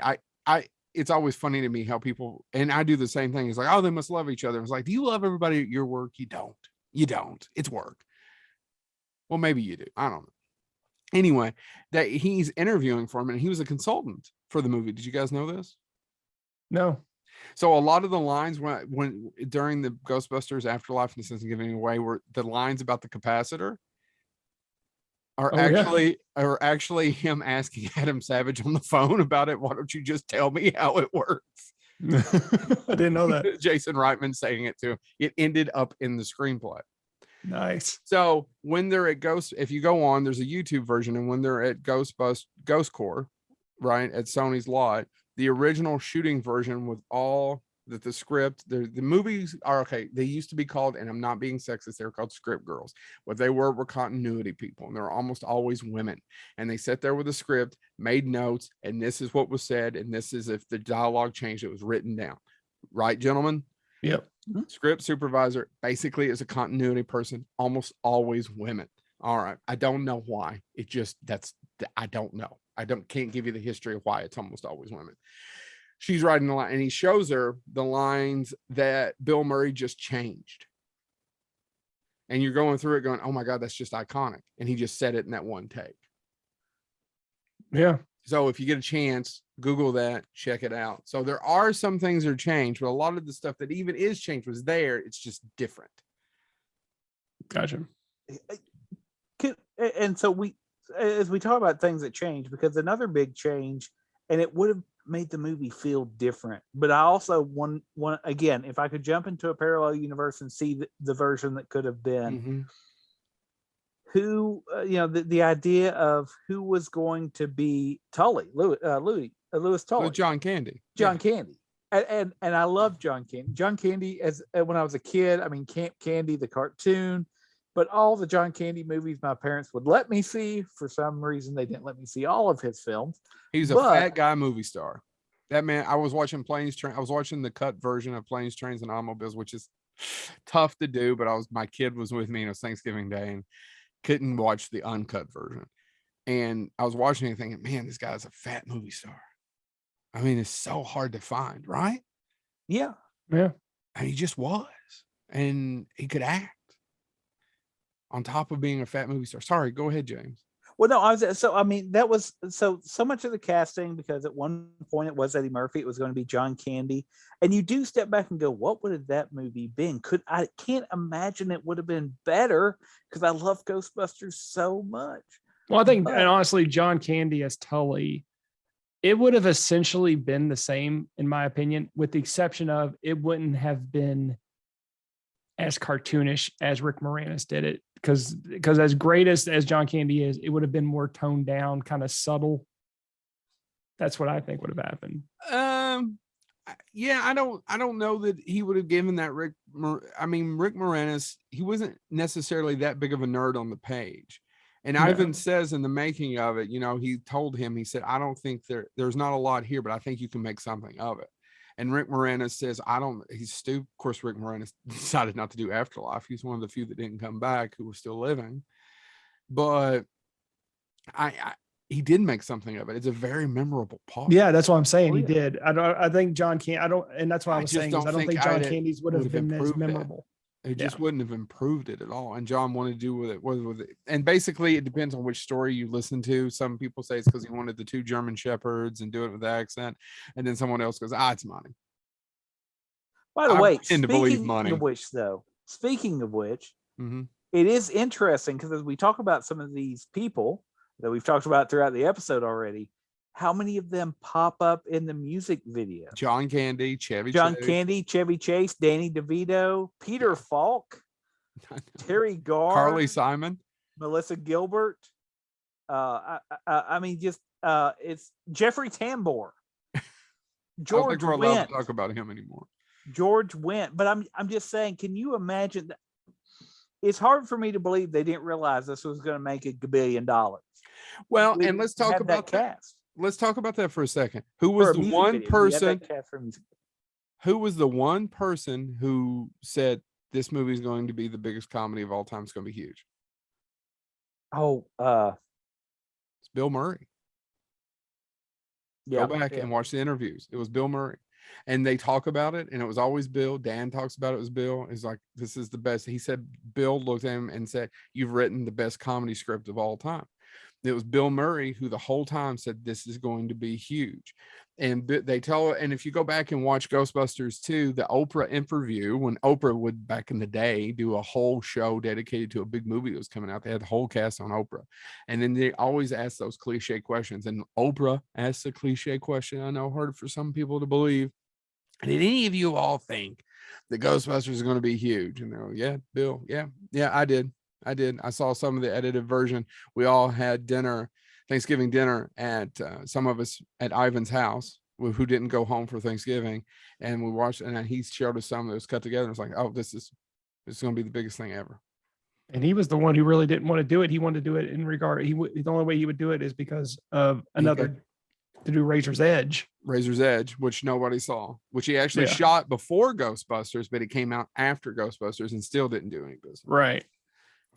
it's always funny to me how people, and I do the same thing. It's like, oh, they must love each other. It's like, do you love everybody at your work? You don't. It's work. Well, maybe you do. I don't know. Anyway, that he's interviewing for him, and he was a consultant for the movie. Did you guys know this? No. So a lot of the lines when during the Ghostbusters Afterlife, and this isn't giving away, were the lines about the capacitor are actually him asking Adam Savage on the phone about it. Why don't you just tell me how it works? I didn't know that. Jason Reitman saying it too. It ended up in the screenplay. Nice. So when they're at if you go on, there's a YouTube version, and when they're at Ghost Corps, right, at Sony's lot, the original shooting version with all that the script, the movies are okay. They used to be called, and I'm not being sexist, they were called script girls. What they were continuity people, and they're almost always women. And they sat there with a script, made notes, and this is what was said, and this is if the dialogue changed, it was written down. Right, gentlemen? Yep. Script supervisor basically is a continuity person, almost always women. All right. I don't know why. It just I don't know. Can't give you the history of why it's almost always women. She's writing the line, and he shows her the lines that Bill Murray just changed. And you're going through it going, oh my God, that's just iconic. And he just said it in that one take. Yeah. So if you get a chance, Google that, check it out. So there are some things that are changed, but a lot of the stuff that even is changed was there. It's just different. Gotcha. And so as we talk about things that change, because another big change, and it would have made the movie feel different, but I also want again, if I could jump into a parallel universe and see the version that could have been, who the idea of who was going to be Tully, Louis Tully, John Candy, Candy. And I love John Candy. John Candy, as when I was a kid, I mean, Camp Candy, the cartoon, but all the John Candy movies my parents would let me see. For some reason, they didn't let me see all of his films. He's a fat guy movie star. That man, I was watching I was watching the cut version of Planes, Trains, and Automobiles, which is tough to do, but my kid was with me, and it was Thanksgiving Day, and couldn't watch the uncut version. And I was watching it thinking, man, this guy's a fat movie star. I mean, it's so hard to find, right? Yeah. Yeah. And he just was. And he could act on top of being a fat movie star. Sorry, go ahead, James. Well, no, that was so much of the casting, because at one point it was Eddie Murphy, it was going to be John Candy. And you do step back and go, what would have that movie been? I can't imagine it would have been better, because I love Ghostbusters so much. Well, I think, and honestly, John Candy as Tully, it would have essentially been the same, in my opinion, with the exception of it wouldn't have been as cartoonish as Rick Moranis did it. Because as great as John Candy is, it would have been more toned down, kind of subtle. That's what I think would have happened. Yeah, I don't know that he would have given that Rick Moranis, he wasn't necessarily that big of a nerd on the page. And Ivan says in the making of it, he told him, he said, I don't think there's not a lot here, but I think you can make something of it. And Rick Moranis says, he's stupid. Of course, Rick Moranis decided not to do Afterlife. He's one of the few that didn't come back who was still living. But he did make something of it. It's a very memorable part. Yeah, that's what I'm saying. He did. I think John Candy, and that's what I was saying. I don't think John Candy's would have been as memorable. It just wouldn't have improved it at all. And John wanted to do with it. And basically, it depends on which story you listen to. Some people say it's because he wanted the 2 German shepherds and do it with the accent. And then someone else goes, it's money. By the way, speaking of which, it is interesting, because as we talk about some of these people that we've talked about throughout the episode already, how many of them pop up in the music video? John Candy, Chevy Chase, Danny DeVito, Peter Falk, Terry Garr, Carly Simon, Melissa Gilbert. It's Jeffrey Tambor. George I don't think we're allowed to talk about him anymore. George Wendt. But I'm just saying, can you imagine that? It's hard for me to believe they didn't realize this was going to make $1 billion. Well, and let's talk about that cast. Let's talk about that for a second. Who was the one person? Who was the one person who said this movie is going to be the biggest comedy of all time? It's going to be huge. It's Bill Murray. Go back and watch the interviews. It was Bill Murray, and they talk about it, and it was always Bill. Dan talks about it was Bill. It's like, this is the best. He said Bill looked at him and said, "You've written the best comedy script of all time." It was Bill Murray who the whole time said this is going to be huge. And if you go back and watch Ghostbusters 2, the Oprah interview, when Oprah would back in the day do a whole show dedicated to a big movie that was coming out, they had the whole cast on Oprah. And then they always ask those cliche questions. And Oprah asked a cliche question, I know, hard for some people to believe. Did any of you all think that Ghostbusters is going to be huge? And they're like, yeah, Bill. Yeah, I did. I saw some of the edited version. We all had Thanksgiving dinner at some of us at Ivan's house. who didn't go home for Thanksgiving, and we watched, and then he showed us some that was cut together. And it's like, oh, this is going to be the biggest thing ever. And he was the one who really didn't want to do it. He wanted to do it in regard. The only way he would do it is because of another to do Razor's Edge, which nobody saw, which he actually shot before Ghostbusters, but it came out after Ghostbusters and still didn't do any business. Right.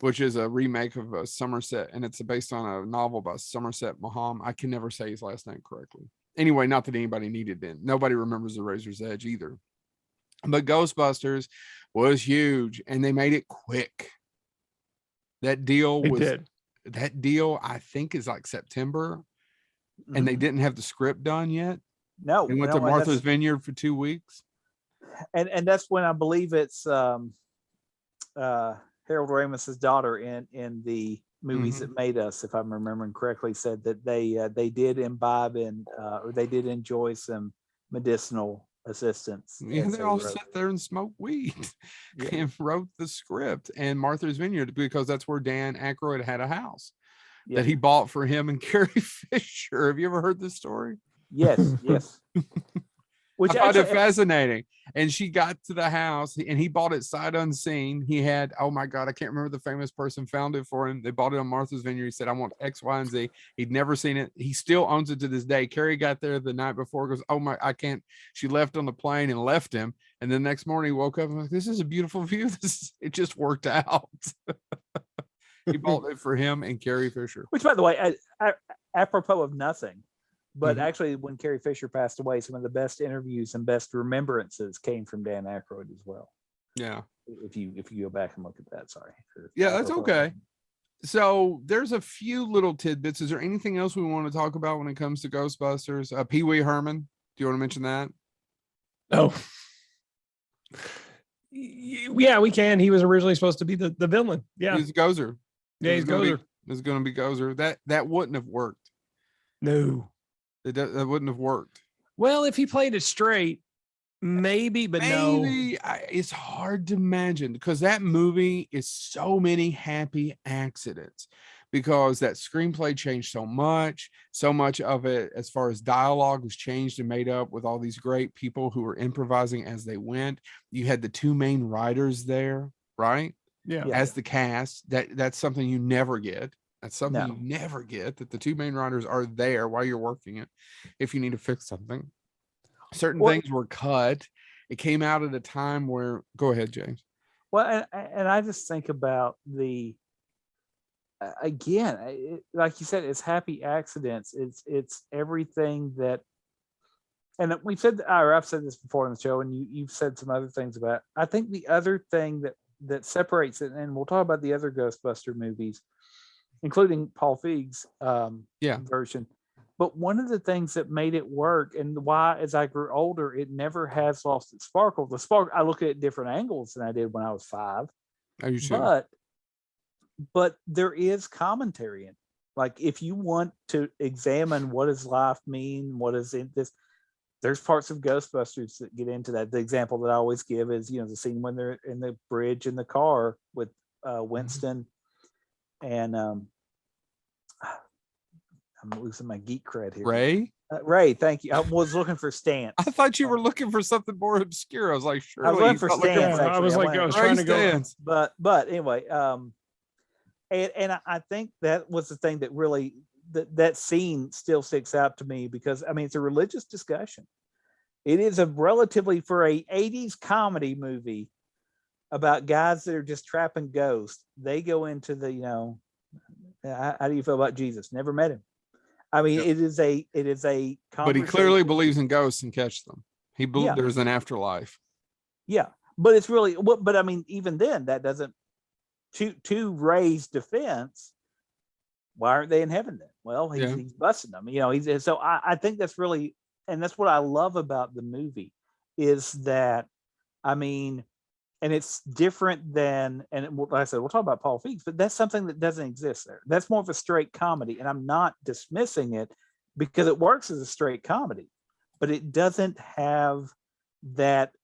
Which is a remake of Somerset, and it's based on a novel by Somerset Maugham. I can never say his last name correctly. Anyway, not that anybody needed it. Nobody remembers the Razor's Edge either. But Ghostbusters was huge, and they made it quick. That deal I think is like September, and they didn't have the script done yet. No, they went to Martha's Vineyard for 2 weeks, and that's when I believe it's Harold Ramis's daughter in the movies that made us, if I'm remembering correctly, said that they did imbibe in or they did enjoy some medicinal assistance. Yeah, they all sat there and smoked weed and wrote the script. And Martha's Vineyard, because that's where Dan Aykroyd had a house that he bought for him and Carrie Fisher. Have you ever heard this story? Yes. Which I found it fascinating. And she got to the house and he bought it sight unseen. He had, oh my God, I can't remember the famous person found it for him. They bought it on Martha's Vineyard. He said, I want X, Y, and Z. He'd never seen it. He still owns it to this day. Carrie got there the night before, goes, oh my, I can't. She left on the plane and left him. And the next morning he woke up and was like, this is a beautiful view. It just worked out. He bought it for him and Carrie Fisher. Which, by the way, apropos of nothing, but actually, when Carrie Fisher passed away, some of the best interviews and best remembrances came from Dan Aykroyd as well. Yeah. If you go back and look at that, sorry. Yeah, that's okay. So there's a few little tidbits. Is there anything else we want to talk about when it comes to Ghostbusters? Pee Wee Herman. Do you want to mention that? Oh. Yeah, we can. He was originally supposed to be the villain. Yeah. He's Gozer. Yeah, he's Gozer. It's going to be Gozer. That wouldn't have worked. No. That wouldn't have worked. Well, if he played it straight, maybe, but no. It's hard to imagine because that movie is so many happy accidents because that screenplay changed so much of it as far as dialogue was changed and made up with all these great people who were improvising as they went. You had the two main writers there, right? Yeah. As the cast. That's something you never get. That's something you never get, that the two main writers are there while you're working it. If you need to fix something, certain things were cut. It came out at a time where, go ahead, James. Well, and I just think about again, like you said, it's happy accidents. It's everything that, and we've said, or I've said this before on the show, and you've said some other things about it. I think the other thing that separates it, and we'll talk about the other Ghostbuster movies, including Paul Feig's version. But one of the things that made it work and why, as I grew older, it never has lost its sparkle. The spark, I look at it different angles than I did when I was 5. Are you sure? But there is commentary in it. Like, if you want to examine what does life mean, what is in this, there's parts of Ghostbusters that get into that. The example that I always give is, the scene when they're in the bridge in the car with Winston. And I'm losing my geek cred here. Ray, thank you. I was looking for Stance. I thought you were looking for something more obscure. I was like, sure. I was looking for Stance. I was trying to go. But anyway, and I think that was the thing that really that scene still sticks out to me because it's a religious discussion. It is a relatively, for a 80s comedy movie about guys that are just trapping ghosts. They go into the, how do you feel about Jesus? Never met him. It is a but he clearly believes in ghosts and catch them. He believes there's an afterlife. Yeah, but it's really, but even then, that doesn't, to Ray's defense, why aren't they in heaven then? Well, he's busting them. So I think that's really, and that's what I love about the movie is that, and it's different than, and like I said, we'll talk about Paul Feig, but that's something that doesn't exist there. That's more of a straight comedy, and I'm not dismissing it because it works as a straight comedy, but it doesn't have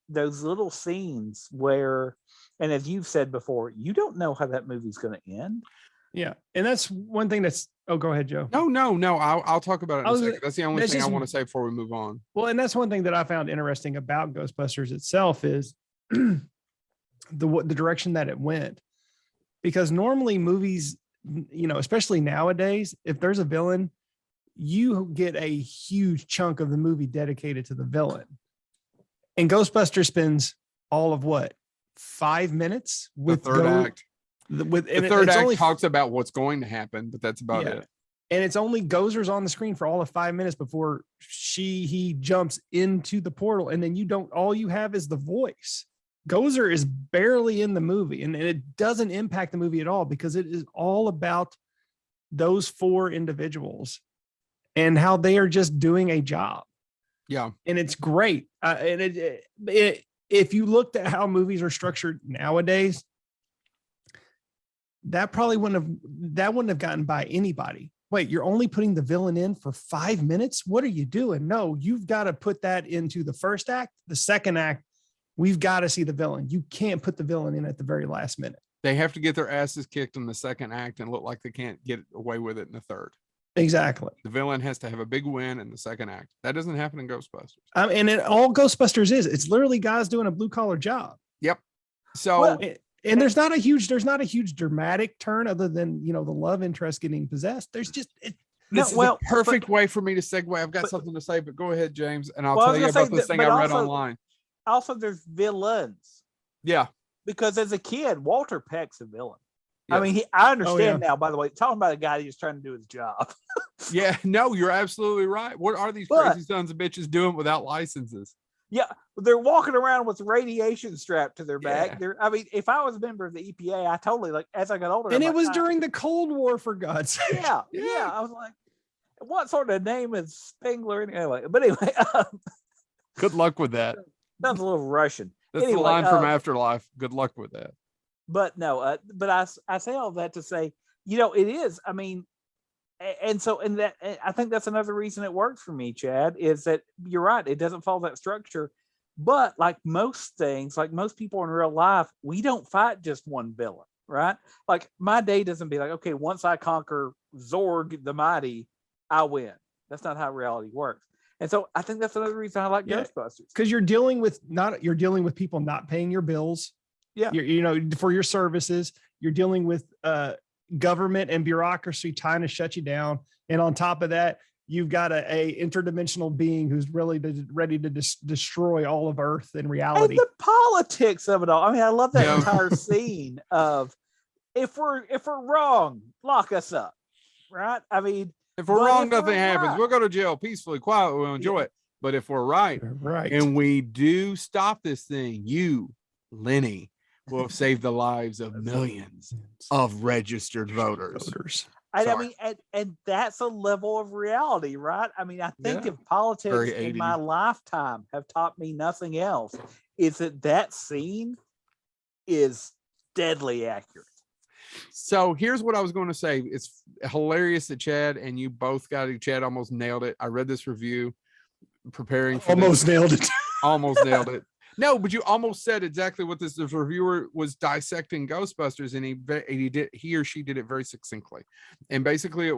those little scenes where, and as you've said before, you don't know how that movie's going to end. Yeah, and that's one thing that's Oh, go ahead, Joe. No. I'll talk about it in I a was- second. That's the only that's thing I just- want to say before we move on. Well, and that's one thing that I found interesting about Ghostbusters itself is the direction that it went. Because normally movies, you know, especially nowadays, if there's a villain, you get a huge chunk of the movie dedicated to the villain. And Ghostbusters spends all of what, 5 minutes with The third act. The third act talks about what's going to happen, but that's about it. And it's only Gozer's on the screen for all of 5 minutes before he jumps into the portal, and then all you have is the voice. Gozer is barely in the movie, and it doesn't impact the movie at all because it is all about those 4 individuals and how they are just doing a job. Yeah. And it's great. If you looked at how movies are structured nowadays, that wouldn't have gotten by anybody. Wait, you're only putting the villain in for 5 minutes? What are you doing? No, you've got to put that into the first act. The second act, we've got to see the villain. You can't put the villain in at the very last minute. They have to get their asses kicked in the second act and look like they can't get away with it in the third. Exactly. The villain has to have a big win in the second act. That doesn't happen in Ghostbusters. And all Ghostbusters it's literally guys doing a blue collar job. Yep. So, and there's not a huge dramatic turn other than, you know, the love interest getting possessed. There's just this is a perfect way for me to segue. I've got something to say, but go ahead, James, and I'll tell you about this thing I read online. Also, there's villains. Yeah. Because as a kid, Walter Peck's a villain. Yes. I mean, I understand now, by the way, talking about a guy who's trying to do his job. Yeah, no, you're absolutely right. What are these crazy sons of bitches doing without licenses? Yeah, they're walking around with radiation strapped to their back. I mean, if I was a member of the EPA, I totally, like, as I got older. And it was during the Cold War, for God's sake. Yeah. I was like, what sort of name is Spengler? Anyway, but anyway. Good luck with that. That's a little Russian. That's the line from Afterlife. Good luck with that. But no, but I say all that to say, you know, it is. I mean, and I think that's another reason it works for me, Chad, is that you're right. It doesn't follow that structure. But like most things, like most people in real life, we don't fight just one villain, right? Like my day doesn't be like, okay, once I conquer Zorg the Mighty, I win. That's not how reality works. And so I think that's another reason I like Ghostbusters. Because you're dealing with people not paying your bills. Yeah. You know, for your services, you're dealing with government and bureaucracy trying to shut you down. And on top of that, you've got a interdimensional being who's really ready to destroy all of Earth in reality. And the politics of it all. I mean, I love that entire scene of if we're wrong, lock us up. Right. I mean, if we're wrong, nothing happens. We'll go to jail peacefully, quietly, we'll enjoy it. But if we're right, and we do stop this thing, you, Lenny, will have saved the lives of millions of registered voters. I mean, and that's a level of reality, right? I mean, I think if politics in my lifetime have taught me nothing else, is that scene is deadly accurate. So here's what I was going to say. It's hilarious that Chad and you both got it. Chad almost nailed it. I read this review preparing for nailed it. Almost nailed it. No, but you almost said exactly what this reviewer was dissecting Ghostbusters, and he or she did it very succinctly. And basically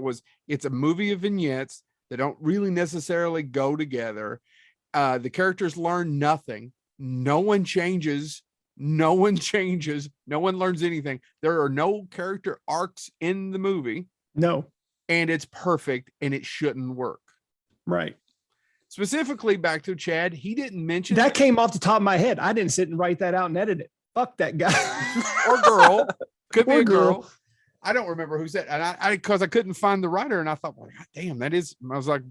it's a movie of vignettes that don't really necessarily go together. The characters learn nothing. No one changes. No one learns anything. There are no character arcs in the movie. No. And it's perfect, and it shouldn't work. Right. Specifically, back to Chad, he didn't mention that came off the top of my head. I didn't sit and write that out and edit it. Fuck that guy. Or girl. Could be a girl. I don't remember who said, and I because I couldn't find the writer, and I thought, well, God damn, I was like,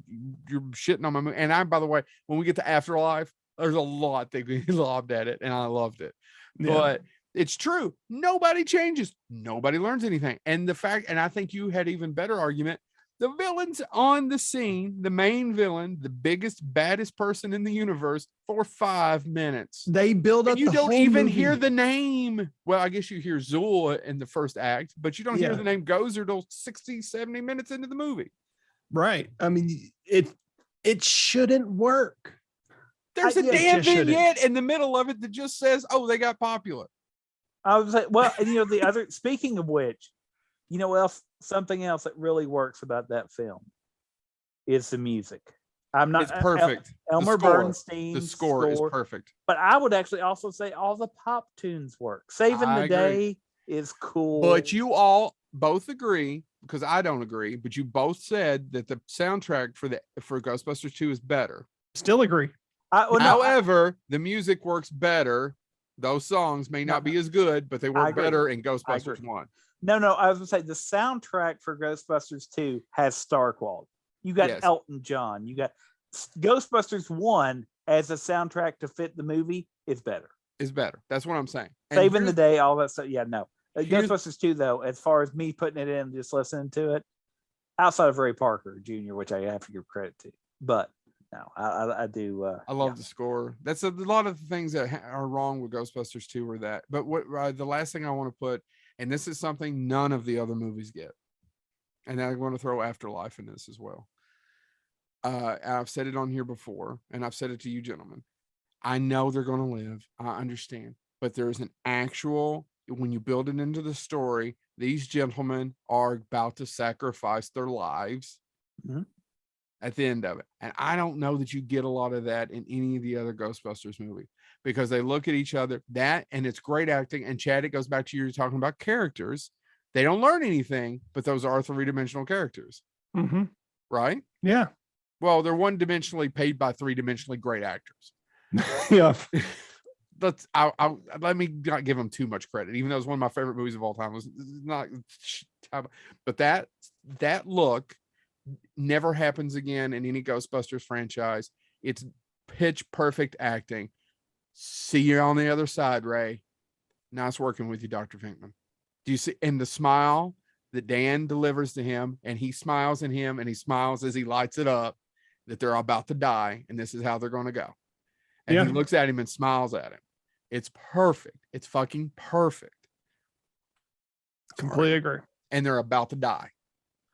you're shitting on my movie. And by the way, when we get to Afterlife, there's a lot they lobbed at it, and I loved it. Yeah. But it's true. Nobody changes. Nobody learns anything. And I think you had even better argument. The villain's on the scene, the main villain, the biggest, baddest person in the universe for 5 minutes. They build up. You don't even hear the name. Well, I guess you hear Zool in the first act, but you don't hear the name Gozer till 60, 70 minutes into the movie. Right. I mean, it shouldn't work. There's a damn vignette in the middle of it that just says, oh, they got popular. I was like, well, and the other, speaking of which, you know what else something else that really works about that film is the music. I'm not It's perfect. Elmer Bernstein's The score is perfect. But I would actually also say all the pop tunes work. Saving the Day is cool. But you all both agree, because I don't agree, but you both said that the soundtrack for Ghostbusters 2 is better. Still agree. However, the music works better. Those songs may not be as good, but they work better in Ghostbusters 1. No, I was going to say the soundtrack for Ghostbusters 2 has star quality. You got Elton John. You got Ghostbusters 1 as a soundtrack to fit the movie is better. Is better. That's what I'm saying. Saving the Day, all that stuff. Yeah, no. Ghostbusters 2, though, as far as me putting it in, just listening to it, outside of Ray Parker Jr., which I have to give credit to. But no, I do. I love the score. That's a lot of the things that are wrong with Ghostbusters 2 were that. But what the last thing I want to put, and this is something none of the other movies get, and I'm going to throw Afterlife in this as well. I've said it on here before, and I've said it to you gentlemen. I know they're going to live. I understand. But there's an actual, when you build it into the story, these gentlemen are about to sacrifice their lives at the end of it. And I don't know that you get a lot of that in any of the other Ghostbusters movie, because they look at each other, and it's great acting. And Chad, it goes back to you talking about characters. They don't learn anything, but those are three-dimensional characters. Right? Yeah. Well, they're one-dimensionally paid by three-dimensionally great actors. Yeah. Let me not give them too much credit, even though it's one of my favorite movies of all time. It was not, but that look never happens again in any Ghostbusters franchise. It's pitch perfect acting. See you on the other side, Ray. Nice working with you, Dr. Finkman. Do you see? And the smile that Dan delivers to him, and he smiles at him, and he smiles as he lights it up, that they're about to die, and this is how they're going to go. And he looks at him and smiles at him. It's perfect. It's fucking perfect. Completely agree. And they're about to die.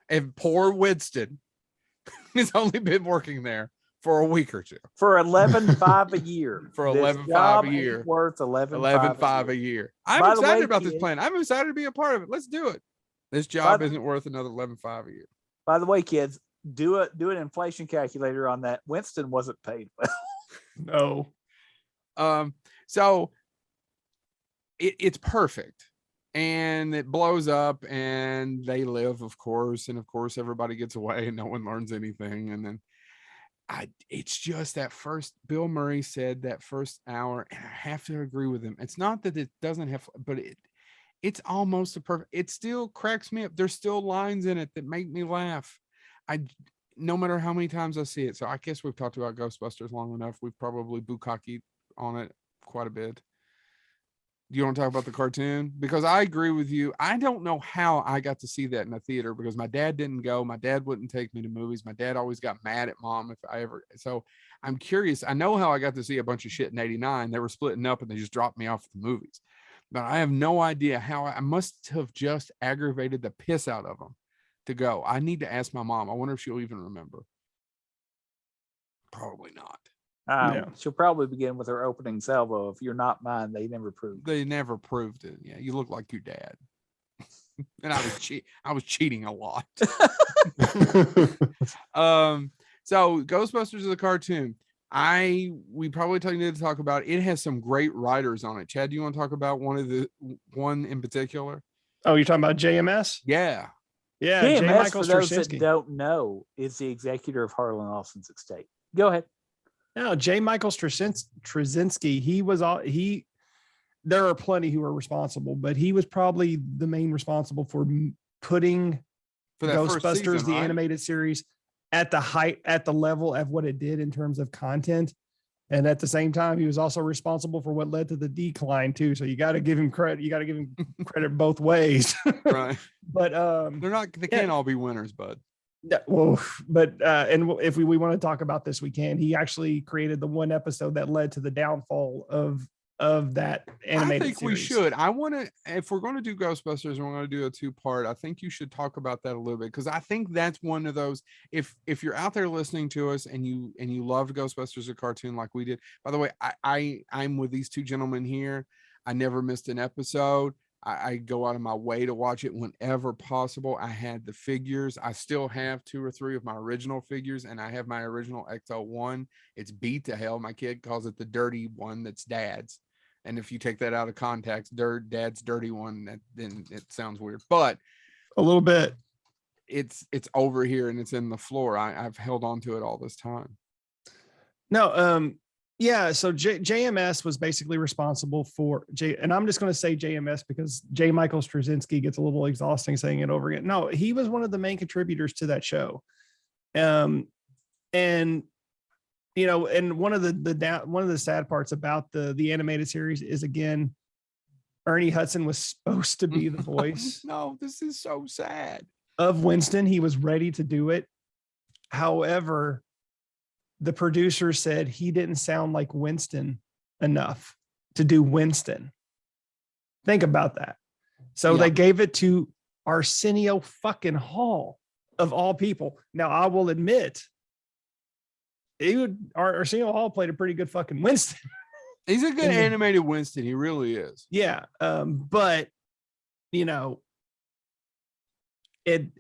And poor Winston has only been working there for a week or two. For $11,500 a year. For $11,500 a year. Worth $11,500 a year. I'm excited about this plan. I'm excited to be a part of it. Let's do it. This job isn't worth another $11,500 a year. By the way, kids, do an inflation calculator on that. Winston wasn't paid well. No. So it's perfect, and it blows up, and they live, of course, and of course everybody gets away and no one learns anything. And then it's just that first, Bill Murray said that first hour, and I have to agree with him. It's not that it doesn't have, but it's almost a perfect, it still cracks me up. There's still lines in it that make me laugh. No matter how many times I see it. So I guess we've talked about Ghostbusters long enough. We've probably bukkakied on it quite a bit. Do you want to talk about the cartoon? Because I agree with you. I don't know how I got to see that in a theater, because my dad didn't go. My dad wouldn't take me to movies. My dad always got mad at mom if I ever. So I'm curious. I know how I got to see a bunch of shit in '89. They were splitting up and they just dropped me off at the movies. But I have no idea how. I must have just aggravated the piss out of them to go. I need to ask my mom. I wonder if she'll even remember. Probably not. She'll probably begin with her opening salvo. If you're not mine, they never proved it. Yeah, you look like your dad. And I was cheating a lot. So Ghostbusters is a cartoon. We probably need to talk about it. It has some great writers on it. Chad, do you want to talk about one in particular? Oh, you're talking about JMS? Yeah. Yeah. JMS, J. Michael for those Straczynski. that don't know, is the executor of Harlan Ellson's estate. Go ahead. No, J. Michael Straczynski, there are plenty who are responsible, but he was probably the main responsible for putting Ghostbusters, season, the right? animated series, at the level of what it did in terms of content. And at the same time, he was also responsible for what led to the decline too. So you got to give him credit. You got to give him credit both ways. Right. But they can't all be winners, bud. Well, but and if we want to talk about this, we can. He actually created the one episode that led to the downfall of that animated I think series. we should. If we're going to do Ghostbusters and we're going to do a 2-part, I think you should talk about that a little bit, because I think that's one of those. If you're out there listening to us and you loved Ghostbusters, a cartoon like we did. By the way, I'm with these two gentlemen here. I never missed an episode. I go out of my way to watch it whenever possible. I had the figures. I still have 2 or 3 of my original figures, and I have my original XL1. It's beat to hell. My kid calls it the dirty one that's dad's. And if you take that out of context, dad's dirty one, then it sounds weird. But a little bit. It's over here and it's in the floor. I've held on to it all this time. No, yeah. So JMS was basically responsible for and I'm just going to say JMS because J. Michael Straczynski gets a little exhausting saying it over again. No, he was one of the main contributors to that show. And you know, and one of the sad parts about the animated series is, again, Ernie Hudson was supposed to be the voice. No, this is so sad. Of Winston. He was ready to do it. However, the producer said he didn't sound like Winston enough to do Winston. Think about that. So they gave it to Arsenio fucking Hall, of all people. Now, I will admit, Arsenio Hall played a pretty good fucking Winston. He's a good animated Winston. He really is. Yeah. But, you know, it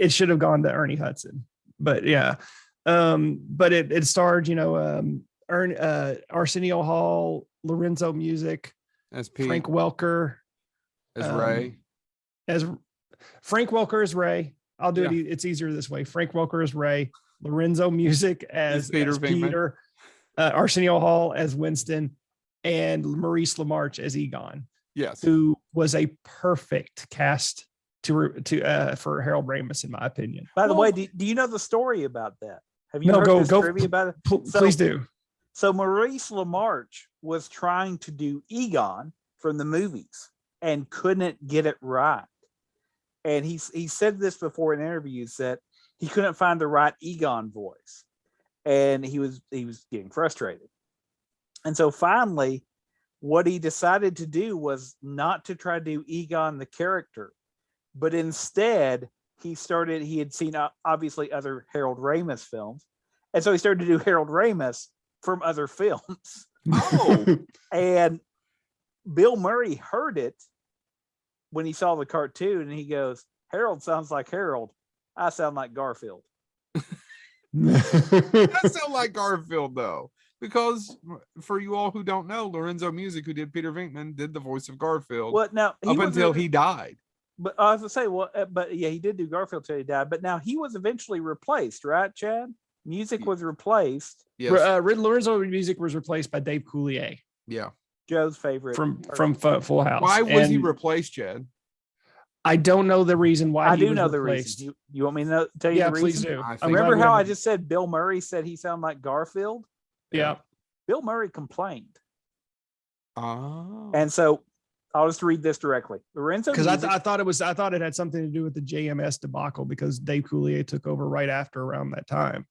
should have gone to Ernie Hudson. But yeah. But it starred, you know, Arsenio Hall, Lorenzo Music, as Pete, Frank Welker, as Ray, as Frank Welker as Ray. I'll do it. It's easier this way. Frank Welker as Ray, Lorenzo Music as Peter, Arsenio Hall as Winston, and Maurice LaMarche as Egon. Yes, who was a perfect cast for Harold Ramis, in my opinion. By the way, do you know the story about that? Have you heard this trivia about it? Please do. So Maurice LaMarche was trying to do Egon from the movies and couldn't get it right. And he said this before in interviews that he couldn't find the right Egon voice, and he was getting frustrated. And so finally, what he decided to do was not to try to do Egon the character, but instead he had seen obviously other Harold Ramis films, and so he started to do Harold Ramis from other films. Oh, and Bill Murray heard it when he saw the cartoon, and he goes, "Harold sounds like Harold. I sound like Garfield." That sound like Garfield though, because for you all who don't know, Lorenzo Music, who did Peter Venkman, did the voice of Garfield. Well, now up until he died. But I was gonna say, but yeah, he did do Garfield till he died. But now he was eventually replaced, right, Chad? Music was replaced. Yes. Lorenzo Music was replaced by Dave Coulier. Yeah, Joe's favorite from Full House. Why was he replaced, Chad? I don't know the reason why. I do know the reason. You want me to tell you the reason? Please do. Remember how I just said Bill Murray said he sounded like Garfield? Yeah. Bill Murray complained. Oh. And so I'll just read this directly. Lorenzo, because I thought it had something to do with the JMS debacle, because Dave Coulier took over right after around that time.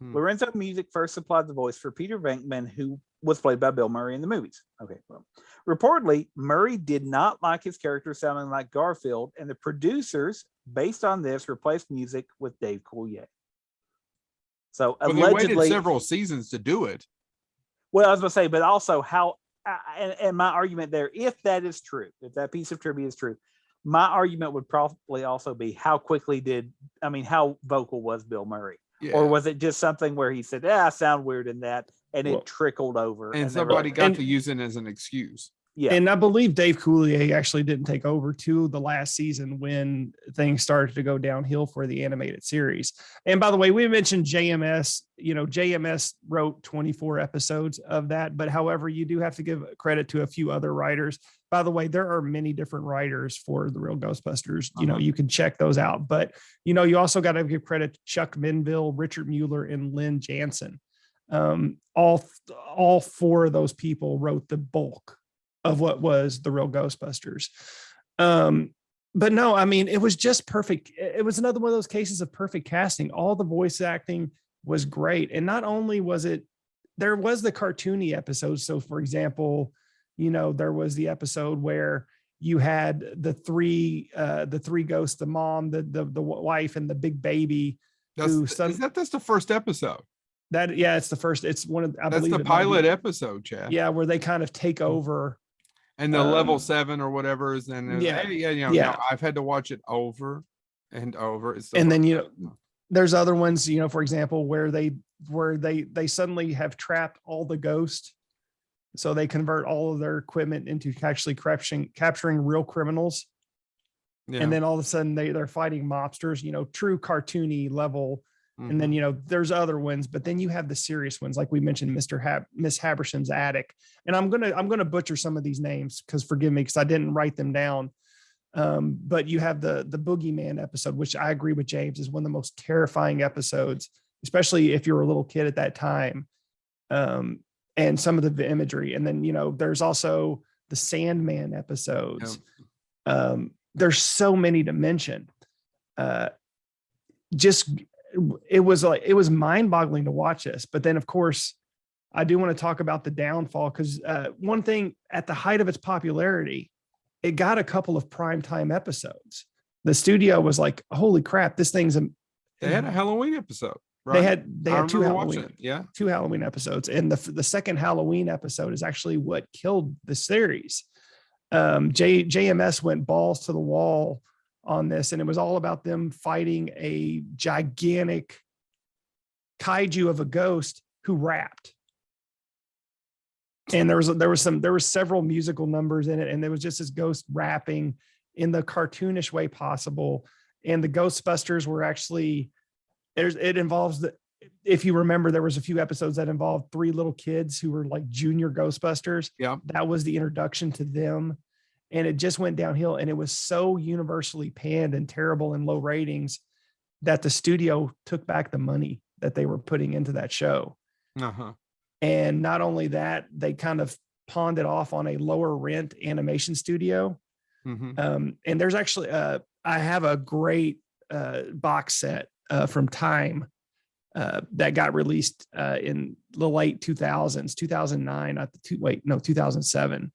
Lorenzo Music first supplied the voice for Peter Venkman, who was played by Bill Murray in the movies. Okay, well, reportedly, Murray did not like his character sounding like Garfield, and the producers, based on this, replaced Music with Dave Coulier. So allegedly, they waited several seasons to do it. Well, I was going to say, but also how, and my argument there, if that is true, if that piece of trivia is true, my argument would probably also be how vocal was Bill Murray? Yeah. Or was it just something where he said, I sound weird in that, and it trickled over. And somebody got to use it as an excuse. Yeah. And I believe Dave Coulier actually didn't take over to the last season when things started to go downhill for the animated series. And by the way, we mentioned JMS. You know, JMS wrote 24 episodes of that, but however, you do have to give credit to a few other writers. By the way, there are many different writers for the Real Ghostbusters. You know, you can check those out, but you know, you also got to give credit to Chuck Minville, Richard Mueller, and Lynn Jansen. All four of those people wrote the bulk of what was the Real Ghostbusters. But no, I mean, it was just perfect. It was another one of those cases of perfect casting. All the voice acting was great. And not only was it, there was the cartoony episodes. So for example, you know, there was the episode where you had the three ghosts, the mom, the wife, and the big baby. That's the first episode. It's the first. It's one of, that's the pilot episode, Chad. Yeah, where they kind of take over. And the level 7 or whatever is then, Yeah. hey, yeah, Yeah. no, I've had to watch it over and over. It's And then, there's other ones, for example, where they suddenly have trapped all the ghosts. So they convert all of their equipment into actually capturing real criminals. yeah. And then all of a sudden they're fighting mobsters, true cartoony level. And then, there's other ones, but then you have the serious ones, like we mentioned, Miss Habersham's Attic. And I'm gonna butcher some of these names, because forgive me, because I didn't write them down. But you have the Boogeyman episode, which I agree with James is one of the most terrifying episodes, especially if you're a little kid at that time. And some of the imagery. And then, there's also the Sandman episodes. There's so many to mention. It was mind-boggling to watch this. But then, of course, I do want to talk about the downfall, because one thing, at the height of its popularity, it got a couple of primetime episodes. The studio was like, holy crap, this thing's they had a Halloween episode, right? They had two Halloween episodes. And the second Halloween episode is actually what killed the series. JMS went balls to the wall on this, and it was all about them fighting a gigantic kaiju of a ghost who rapped. And there were several musical numbers in it, and there was just this ghost rapping in the cartoonish way possible. And the Ghostbusters were actually, it involves if you remember, there was a few episodes that involved 3 little kids who were like junior Ghostbusters. Yeah, that was the introduction to them. And it just went downhill, and it was so universally panned and terrible and low ratings that the studio took back the money that they were putting into that show. And not only that, they kind of pawned it off on a lower rent animation studio. And there's actually, I have a great box set from Time that got released in the late 2000s, 2009, 2007.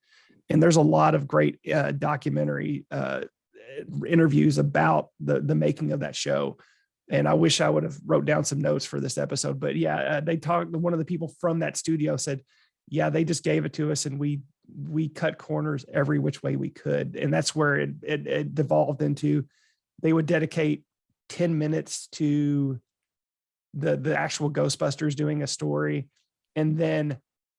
And there's a lot of great documentary interviews about the making of that show. And I wish I would have wrote down some notes for this episode, but yeah, they talked, one of the people from that studio said, yeah, they just gave it to us, and we cut corners every which way we could. And that's where it devolved into, they would dedicate 10 minutes to the actual Ghostbusters doing a story, and then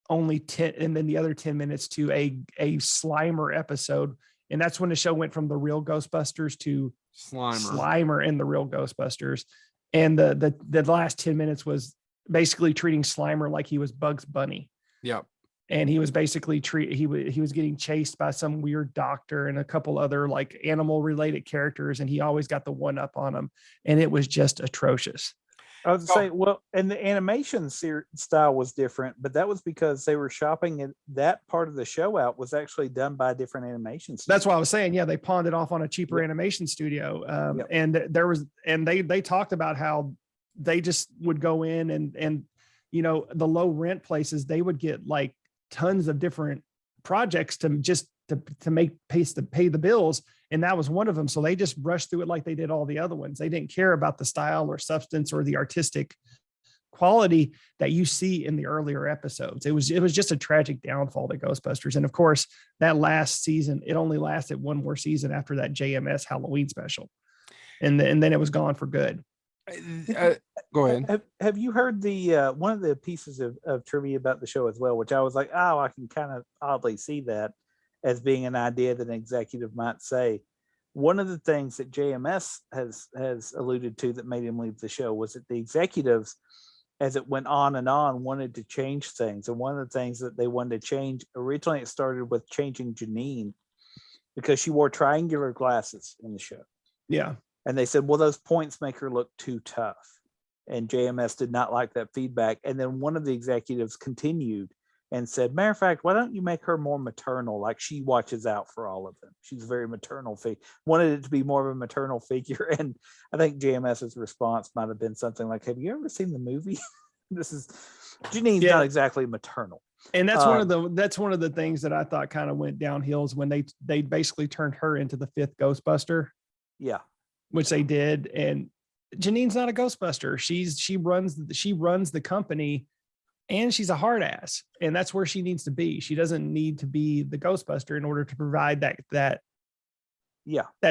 the other 10 minutes to a Slimer episode. And that's when the show went from the Real Ghostbusters to Slimer and the Real Ghostbusters. And the last 10 minutes was basically treating Slimer like he was Bugs Bunny. Yep. And he was basically he was getting chased by some weird doctor and a couple other like animal related characters, and he always got the one up on him, and it was just atrocious. I was saying, well, and the animation style was different, but that was because they were shopping it. That part of the show out was actually done by a different animation studio. That's why I was saying, yeah, they pawned it off on a cheaper animation studio. And they talked about how they just would go in and the low rent places, they would get like tons of different projects to pay the bills. And that was one of them. So they just rushed through it like they did all the other ones. They didn't care about the style or substance or the artistic quality that you see in the earlier episodes. It was just a tragic downfall to Ghostbusters. And of course, that last season, it only lasted one more season after that JMS Halloween special. And then it was gone for good. Go ahead. Have you heard the one of the pieces of trivia about the show as well, which I was like, oh, I can kind of oddly see that as being an idea that an executive might say. One of the things that JMS has alluded to that made him leave the show was that the executives, as it went on and on, wanted to change things. And one of the things that they wanted to change, originally it started with changing Janine because she wore triangular glasses in the show. Yeah. And they said, well, those points make her look too tough. And JMS did not like that feedback. And then one of the executives continued and said, matter of fact, why don't you make her more maternal? Like she watches out for all of them. She's a very maternal figure. Wanted it to be more of a maternal figure. And I think JMS's response might have been something like, have you ever seen the movie? Janine's not exactly maternal. And that's one of the things that I thought kind of went downhill is when they basically turned her into the 5th Ghostbuster. Yeah. Which they did. And Janine's not a Ghostbuster. She runs the company, and she's a hard ass, and that's where she needs to be. She doesn't need to be the Ghostbuster in order to provide that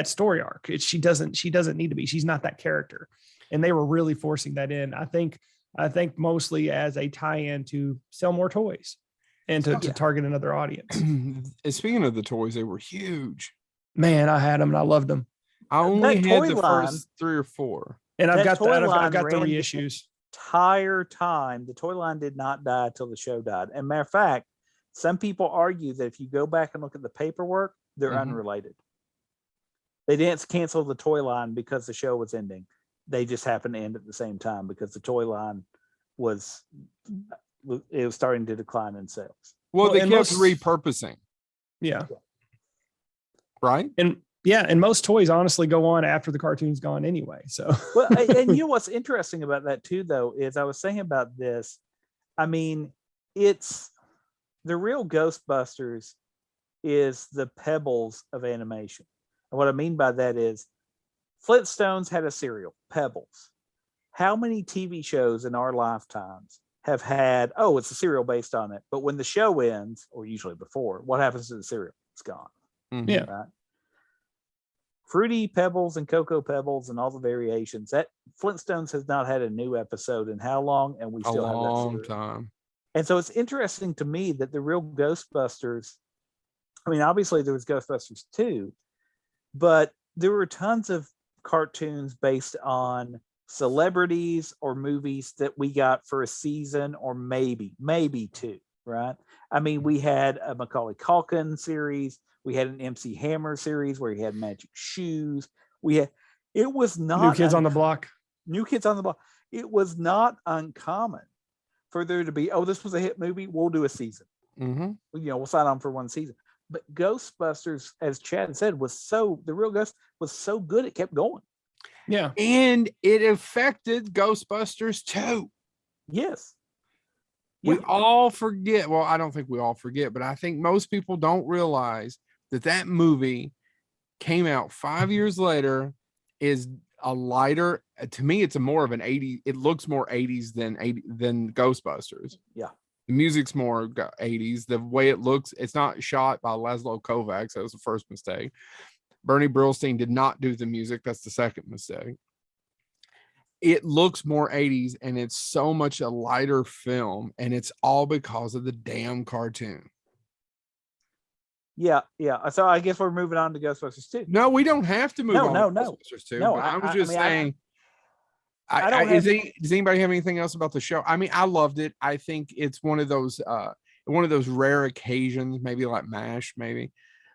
story arc. She doesn't need to be. She's not that character, and they were really forcing that in. I think mostly as a tie-in to sell more toys and to target another audience. And speaking of the toys, they were huge. Man, I had them and I loved them. I only had the first 3 or 4, and I've got the reissues. Entire time the toy line did not die till the show died. And matter of fact, some people argue that if you go back and look at the paperwork, they're unrelated. They didn't cancel the toy line because the show was ending. They just happened to end at the same time because the toy line was starting to decline in sales. Well, they kept repurposing. Yeah. Right. And most toys honestly go on after the cartoon's gone anyway. So, well, and you know what's interesting about that too, though, is I was saying about this. I mean, it's the Real Ghostbusters is the Pebbles of animation. And what I mean by that is Flintstones had a cereal, Pebbles. How many TV shows in our lifetimes have had, it's a cereal based on it, but when the show ends, or usually before, what happens to the cereal? It's gone. Mm-hmm. Yeah. Right? Fruity Pebbles and Cocoa Pebbles and all the variations. That Flintstones has not had a new episode in how long? And we still have that long time. And so it's interesting to me that the Real Ghostbusters, I mean, obviously there was Ghostbusters 2, but there were tons of cartoons based on celebrities or movies that we got for a season or maybe 2, right? I mean, we had a Macaulay Culkin series. We had an MC Hammer series where he had magic shoes. It was not New Kids on the Block. New Kids on the Block. It was not uncommon for there to be, this was a hit movie. We'll do a season. Mm-hmm. We'll sign on for one season. But Ghostbusters, as Chad said, the Real Ghost was so good it kept going. Yeah. And it affected Ghostbusters 2. Yes. We all forget. Well, I don't think we all forget, but I think most people don't realize that movie came out 5 years later, is a lighter. To me, it's more of an 80s. It looks more 80s than Ghostbusters. Yeah. The music's more 80s. The way it looks, it's not shot by Laszlo Kovacs. That was the first mistake. Bernie Brillstein did not do the music. That's the second mistake. It looks more 80s, and it's so much a lighter film, and it's all because of the damn cartoon. Yeah. So I guess we're moving on to Ghostbusters 2. No, we don't have to move on to Ghostbusters 2. No, I was just saying. Does anybody have anything else about the show? I mean, I loved it. I think it's one of those rare occasions, maybe like MASH,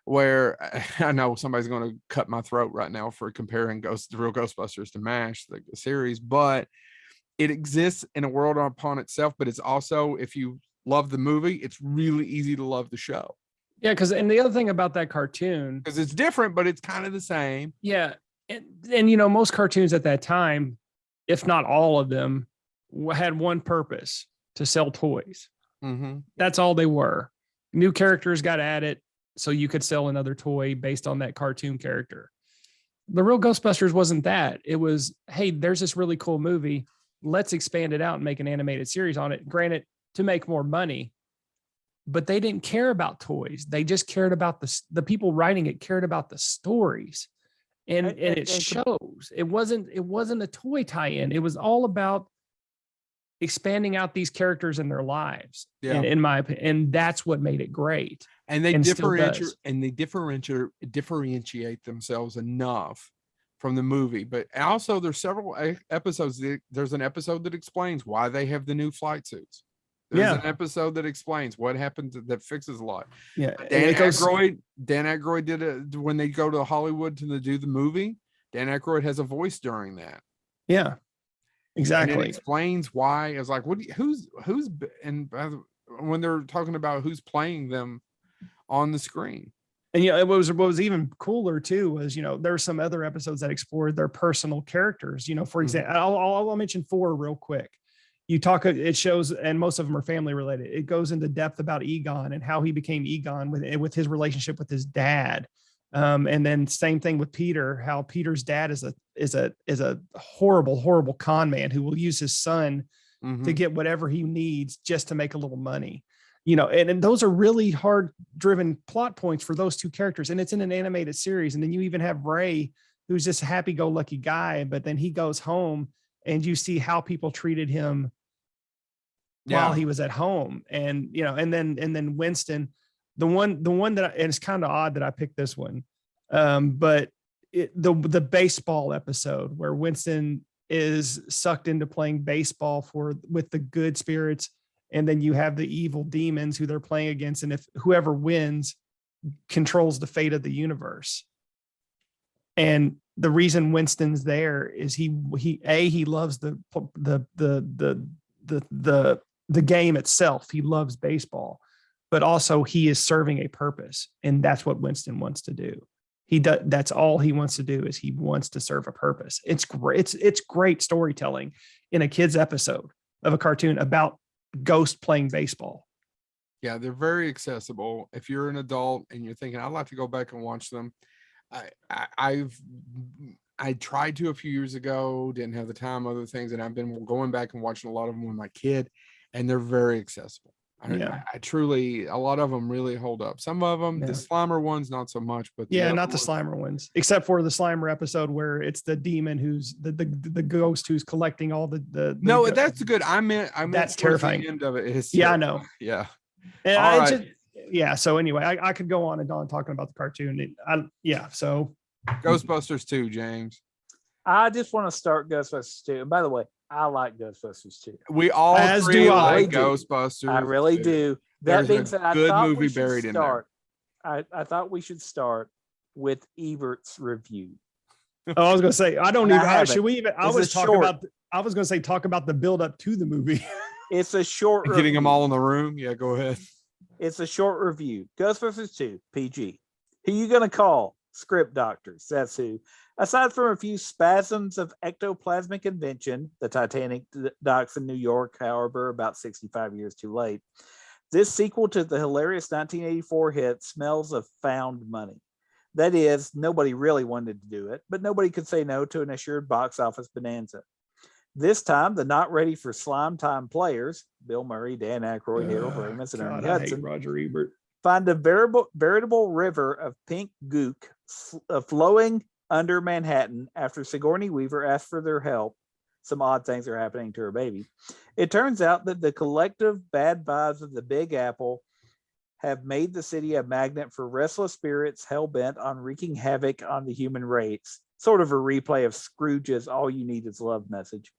where I know somebody's going to cut my throat right now for comparing the Real Ghostbusters to MASH, the series, but it exists in a world upon itself. But it's also, if you love the movie, it's really easy to love the show. Yeah, and the other thing about that cartoon, because it's different, but it's kind of the same. Yeah, and most cartoons at that time, if not all of them, had one purpose: to sell toys. Mm-hmm. That's all they were. New characters got added so you could sell another toy based on that cartoon character. The Real Ghostbusters wasn't that. It was, hey, there's this really cool movie. Let's expand it out and make an animated series on it. Granted, to make more money, but they didn't care about toys. They just cared about the people writing it cared about the stories. And it shows. It wasn't a toy tie-in. It was all about expanding out these characters in their lives. Yeah. In my opinion, and that's what made it great. And they differentiate themselves enough from the movie. But also there's several episodes. There's an episode that explains why they have the new flight suits. There's an episode that explains what happened that fixes a lot. Yeah. Dan Aykroyd did it when they go to Hollywood to do the movie. Dan Aykroyd has a voice during that. Yeah, exactly. And it explains why. It's like, who's and when they're talking about who's playing them on the screen. And what was even cooler too was, there were some other episodes that explored their personal characters. For example, I'll mention 4 real quick. It shows, and most of them are family related. It goes into depth about Egon and how he became Egon with his relationship with his dad. And then same thing with Peter, how Peter's dad is a horrible, horrible con man who will use his son to get whatever he needs just to make a little money. And those are really hard driven plot points for those two characters. And it's in an animated series. And then you even have Ray, who's this happy go lucky guy, but then he goes home and you see how people treated him while he was at home. And, and then Winston, the one that, and it's kind of odd that I picked this one. But the baseball episode where Winston is sucked into playing baseball with the good spirits. And then you have the evil demons who they're playing against. And if whoever wins controls the fate of the universe. And the reason Winston's there is he loves the game itself. He loves baseball, but also he is serving a purpose. And that's what Winston wants to do. That's all he wants to do, is he wants to serve a purpose. It's great. It's great storytelling in a kid's episode of a cartoon about ghost playing baseball. Yeah, they're very accessible. If you're an adult and you're thinking, I'd like to go back and watch them, I tried to a few years ago, didn't have the time, other things, and I've been going back and watching a lot of them with my kid, and they're very accessible. I truly, a lot of them really hold up. Some of them, the Slimer ones, not so much, but not the Slimer ones, except for the Slimer episode where it's the demon who's the ghost who's collecting all the no, that's good. I meant that's terrifying. The end of it is I know. Yeah. And so anyway, I could go on and on talking about the cartoon. So Ghostbusters 2, James. I just want to start Ghostbusters 2. And by the way, I like Ghostbusters 2. We all three like Ghostbusters. I really do. That being said, I thought we should start. I thought we should start with Evert's review. I was going to say, I don't even. Should we even? I was going to say talk about the build up to the movie. It's a short. Getting them all in the room. Yeah, go ahead. It's a short review. Ghostbusters 2, PG. Who you going to call? Script doctors. That's who. Aside from a few spasms of ectoplasmic invention, the Titanic docks in New York, however, about 65 years too late, this sequel to the hilarious 1984 hit smells of found money. That is, nobody really wanted to do it, but nobody could say no to an assured box office bonanza. This time, the not ready for slime time players, Bill Murray, Dan Aykroyd, Harold Ramis, and Ernie Hudson, Roger Ebert, find a veritable river of pink gook flowing under Manhattan after Sigourney Weaver asked for their help. Some odd things are happening to her baby. It turns out that the collective bad vibes of the Big Apple have made the city a magnet for restless spirits hell-bent on wreaking havoc on the human race. Sort of a replay of Scrooge's All You Need Is Love message.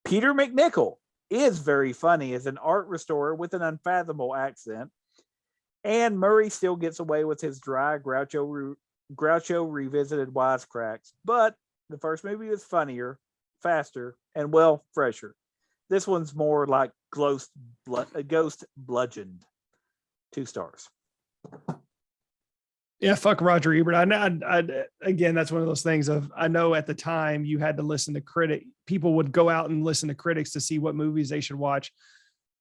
Peter McNichol is very funny as an art restorer with an unfathomable accent. And Murray still gets away with his dry Groucho revisited wisecracks, but the first movie was funnier, faster, and fresher. This one's more like Ghost Bludgeoned. 2 stars. Yeah, fuck Roger Ebert. I again, that's one of those things of, I know at the time you had to listen to people would go out and listen to critics to see what movies they should watch.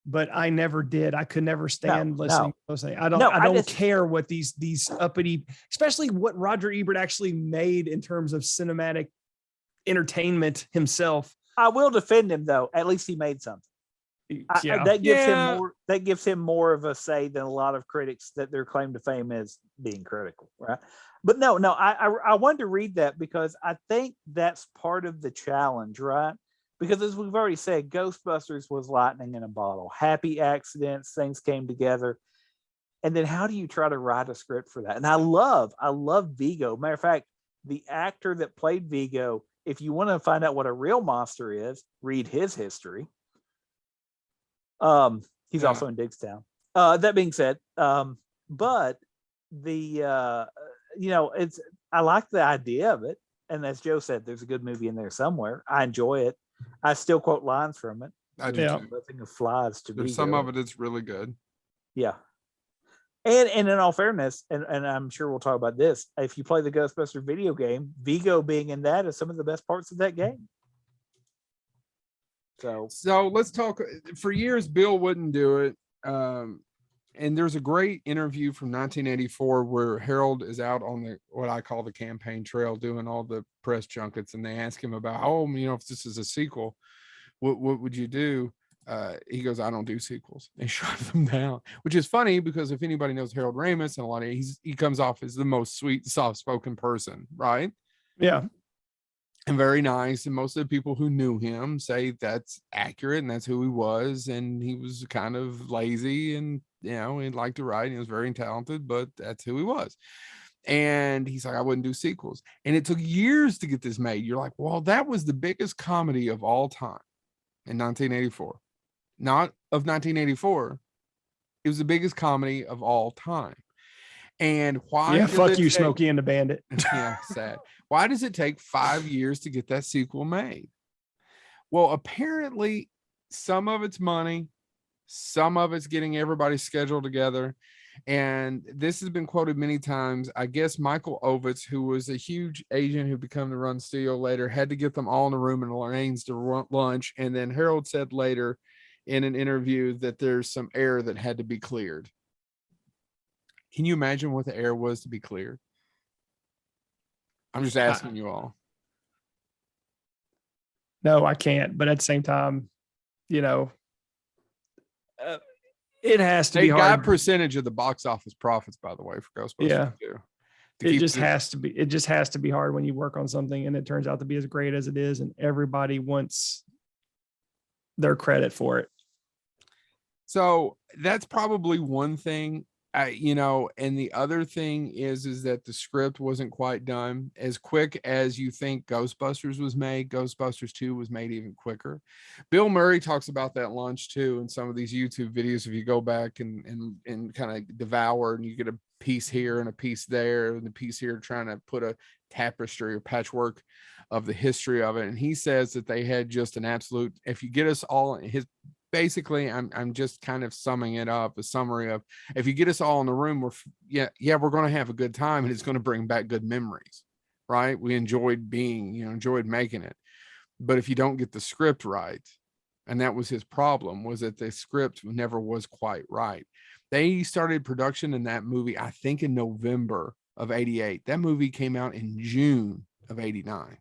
But I never did. I could never stand listening to those things. I don't care what these uppity, especially what Roger Ebert actually made in terms of cinematic entertainment himself. I will defend him though. At least he made something. That gives him more of a say than a lot of critics that their claim to fame is being critical, right? But I wanted to read that because I think that's part of the challenge, right? Because as we've already said, Ghostbusters was lightning in a bottle. Happy accidents, things came together. And then how do you try to write a script for that? And I love Vigo. Matter of fact, the actor that played Vigo, if you want to find out what a real monster is, read his history. He's also in Digstown. That being said, but the I like the idea of it. And as Joe said, there's a good movie in there somewhere. I enjoy it. I still quote lines from it. I do too. Nothing of flies to There's some of it is really good. Yeah. And in all fairness, and I'm sure we'll talk about this, if you play the Ghostbuster video game, Vigo being in that is some of the best parts of that game. So let's talk. For years, Bill wouldn't do it. And there's a great interview from 1984 where Harold is out on what I call the campaign trail doing all the press junkets, and they ask him about, if this is a sequel. what would you do? He goes, I don't do sequels. And shut them down, which is funny because if anybody knows Harold Ramis and a lot of he comes off as the most sweet, soft-spoken person, right? Yeah. And very nice. And most of the people who knew him say that's accurate and that's who he was. And he was kind of lazy and, you know, he liked to write. He was very talented, but that's who he was. And he's like, I wouldn't do sequels. And it took years to get this made. You're like, well, that was the biggest comedy of all time in 1984. Not of 1984. It was the biggest comedy of all time. And why? Yeah, fuck you, Smokey and the Bandit. Yeah, sad. Why does it take 5 years to get that sequel made? Well, apparently some of it's money, some of it's getting everybody's schedule together. And this has been quoted many times. I guess Michael Ovitz, who was a huge agent who became to run studio later, had to get them all in a room and arrange to lunch. And then Harold said later in an interview that there's some air that had to be cleared. Can you imagine what the air was to be cleared? I'm just asking you all. No, I can't. But at the same time, you know, it has to be hard. They got percentage of the box office profits, by the way, for Ghostbusters. Yeah. It just has to be. It just has to be hard when you work on something and it turns out to be as great as it is, and everybody wants their credit for it. So that's probably one thing. You know, and the other thing is that the script wasn't quite done as quick as you think Ghostbusters was made. Ghostbusters 2 was made even quicker. Bill Murray talks about that lunch too in some of these YouTube videos. If you go back and kind of devour, and you get a piece here and a piece there and a piece here, trying to put a tapestry or patchwork of the history of it. And he says that they had just an absolute, if you get us all, basically, I'm just kind of summing it up, a summary of, if you get us all in the room, we're going to have a good time, and it's going to bring back good memories, right? We enjoyed enjoyed making it. But if you don't get the script right, and that was his problem, was that the script never was quite right. They started production in that movie, I think, in November of 88. That movie came out in June of 89.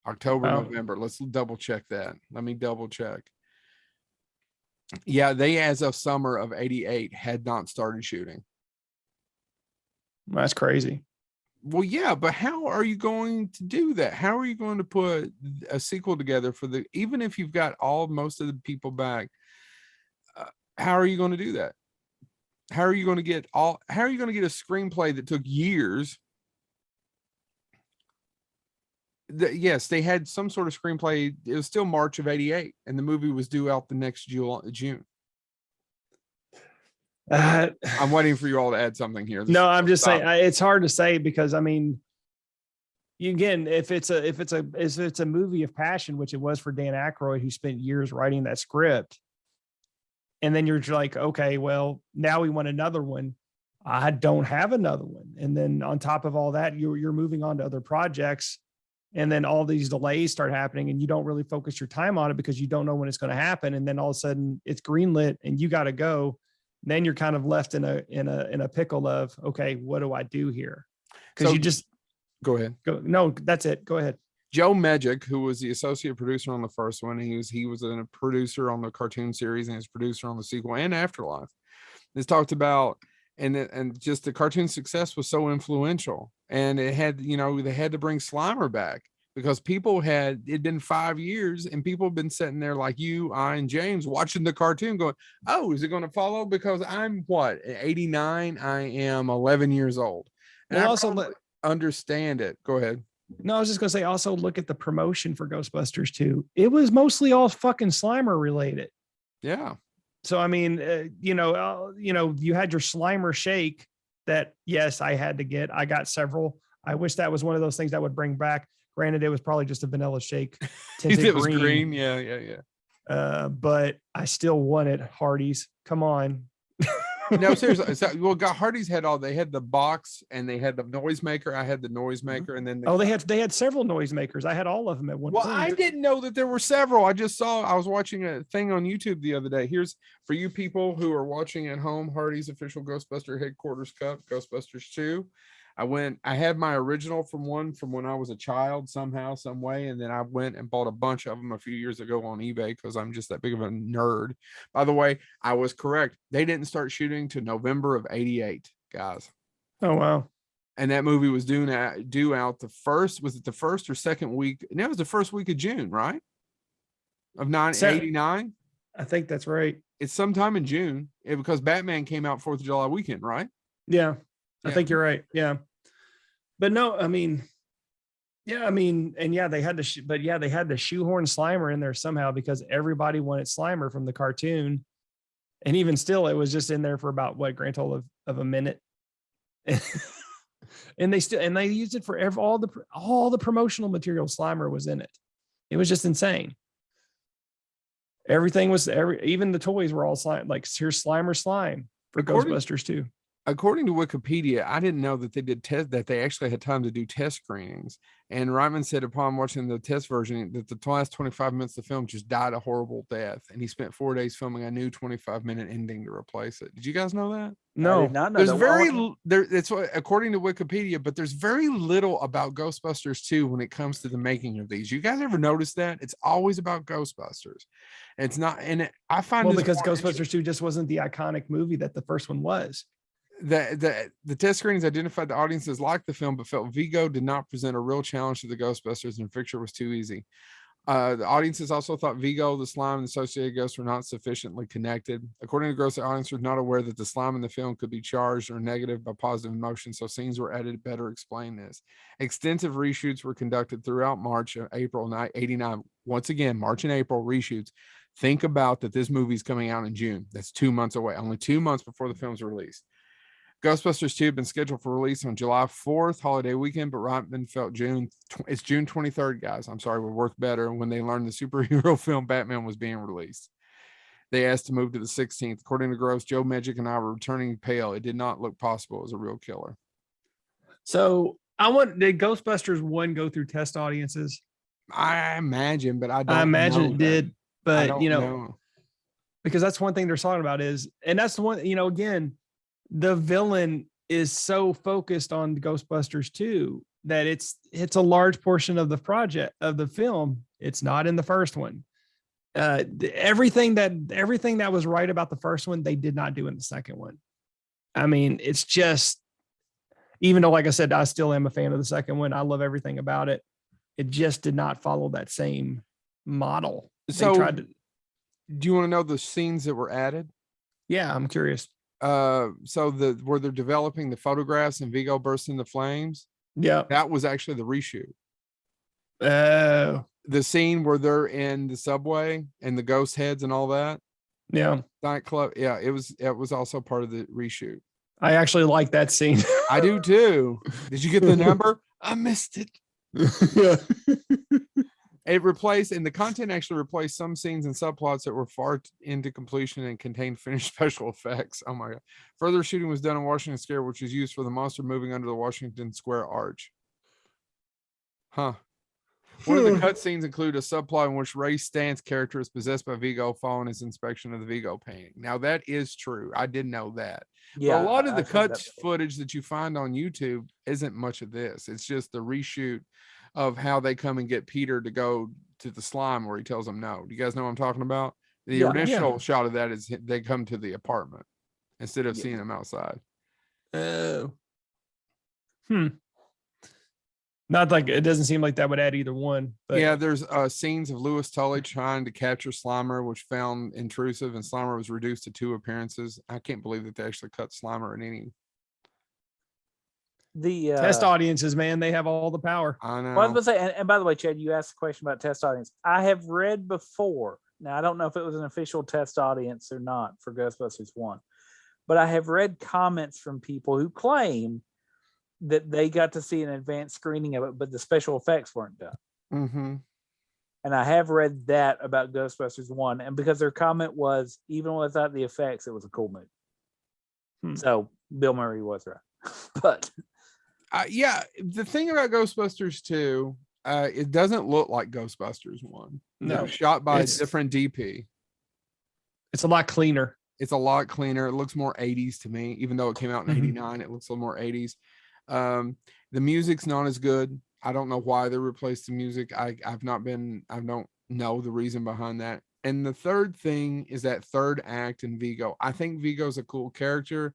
October, November. Let's double check that. Let me double check. Yeah, they, as of summer of 88, had not started shooting. That's crazy. Well, yeah, but how are you going to do that? How are you going to put a sequel together even if you've got most of the people back? How are you going to do that? How are you going to get a screenplay that took years? Yes, they had some sort of screenplay. It was still March of 88, and the movie was due out the next June. I'm waiting for you all to add something here. No, I'm just saying it's hard to say because, I mean, again, if it's a movie of passion, which it was for Dan Aykroyd, who spent years writing that script, and then you're like, okay, well, now we want another one. I don't have another one, and then on top of all that, you're moving on to other projects. And then all these delays start happening and you don't really focus your time on it because you don't know when it's going to happen. And then all of a sudden it's greenlit and you got to go. Then you're kind of left in a pickle of, okay, what do I do here? Because you just go ahead. No, that's it. Go ahead. Joe Medjick, who was the associate producer on the first one, he was a producer on the cartoon series and he's producer on the sequel and Afterlife. It's talked about, and just the cartoon success was so influential, and it had, they had to bring Slimer back because it'd been 5 years and people have been sitting there like you, I, and James watching the cartoon going, oh, is it going to follow? Because I'm 89, I am 11 years old. And I also understand it. Go ahead. No, I was just going to say, also look at the promotion for Ghostbusters 2. It was mostly all fucking Slimer related. Yeah. So, I mean, you had your Slimer shake that, yes, I had to get. I got several. I wish that was one of those things that would bring back. Granted, it was probably just a vanilla shake. It was green. Yeah. But I still wanted Hardee's. Come on. No, seriously. Hardee's had they had the box and they had the noisemaker. I had the noisemaker, and then they had several noisemakers. I had all of them at one point. Well, I didn't know that there were several. I was watching a thing on YouTube the other day. Here's for you people who are watching at home, Hardee's official Ghostbuster headquarters cup, Ghostbusters 2. I had my original from when I was a child somehow, some way. And then I went and bought a bunch of them a few years ago on eBay because I'm just that big of a nerd. By the way, I was correct. They didn't start shooting to November of 88, guys. Oh, wow. And that movie was due out the first or second week? And that was the first week of June, right? Of 1989. I think that's right. It's sometime in June because Batman came out 4th of July weekend, right? Yeah. I think you're right. Yeah. But no, I mean, and yeah, they had to, they had to shoehorn Slimer in there somehow because everybody wanted Slimer from the cartoon. And even still, it was just in there for about grand total of a minute. And they used it for all the promotional material. Slimer was in it. It was just insane. Everything was even the toys were all slime. Like here's Slimer slime for Ghostbusters too. According to Wikipedia, I didn't know that they actually had time to do test screenings. And Reitman said upon watching the test version that the last 25 minutes of the film just died a horrible death. And he spent 4 days filming a new 25-minute ending to replace it. Did you guys know that? No, I did not know It's according to Wikipedia, but there's very little about Ghostbusters 2 when it comes to the making of these. You guys ever notice that? It's always about Ghostbusters. It's not, and I find because Ghostbusters 2 just wasn't the iconic movie that the first one was. The test screenings identified the audiences liked the film, but felt Vigo did not present a real challenge to the Ghostbusters and the picture was too easy. The audiences also thought Vigo, the slime, and the associated ghosts were not sufficiently connected. According to Gross, the audience was not aware that the slime in the film could be charged or negative by positive emotion, so scenes were added to better explain this. Extensive reshoots were conducted throughout March and April 89. Once again, March and April reshoots. Think about that this movie's coming out in June. That's 2 months away, only 2 months before the film's released. Ghostbusters 2 had been scheduled for release on July 4th, holiday weekend, but Reitman felt it's June 23rd, guys. I'm sorry, would work better when they learned the superhero film Batman was being released. They asked to move to the 16th. According to Gross, Joe Magic and I were returning pale. It did not look possible as a real killer. So did Ghostbusters 1 go through test audiences? I imagine, but I don't I imagine it did, but know. Because that's one thing they're talking about and that's the one, again, the villain is so focused on Ghostbusters 2 that it's a large portion of the project of the film. It's not in the first one. Everything that was right about the first one, they did not do in the second one. I mean, it's just, even though, like I said, I still am a fan of the second one. I love everything about it. It just did not follow that same model. So do you want to know the scenes that were added? Yeah, I'm curious. Where they're developing the photographs and Vigo bursts into flames. Yeah, that was actually the reshoot. Oh, the scene where they're in the subway and the ghost heads and all that. Yeah, nightclub. Yeah, it was also part of the reshoot. I actually like that scene. I do too. Did you get the number? I missed it. Yeah. The content actually replaced some scenes and subplots that were far into completion and contained finished special effects. Oh my God. Further shooting was done in Washington Square, which was used for the monster moving under the Washington Square Arch. Huh. One of the cutscenes include a subplot in which Ray Stantz' character is possessed by Vigo following his inspection of the Vigo painting. Now that is true. I didn't know that. Yeah, but a lot of the footage that you find on YouTube isn't much of this. It's just the reshoot of how they come and get Peter to go to the slime where he tells them no. Do you guys know what I'm talking about? The initial shot of that is they come to the apartment instead of seeing them outside. Oh. Not like it doesn't seem like that would add either one. But yeah, there's scenes of Louis Tully trying to capture Slimer, which found intrusive, and Slimer was reduced to 2 appearances. I can't believe that they actually cut Slimer in any. The test audiences, man, they have all the power. I know. Well, I was going to say, and by the way, Chad, you asked a question about test audience. I have read before. Now, I don't know if it was an official test audience or not for Ghostbusters 1, but I have read comments from people who claim that they got to see an advanced screening of it, but the special effects weren't done. Mm-hmm. And I have read that about Ghostbusters 1, and because their comment was, even without the effects, it was a cool movie. So Bill Murray was right. But yeah, the thing about Ghostbusters 2, it doesn't look like Ghostbusters 1. No, it was shot by a different DP. It's a lot cleaner. It's a lot cleaner. It looks more 80s to me, even though it came out in 89. It looks a little more 80s. The music's not as good. I don't know why they replaced the music. I don't know the reason behind that. And the third thing is that third act in Vigo. I think Vigo's a cool character,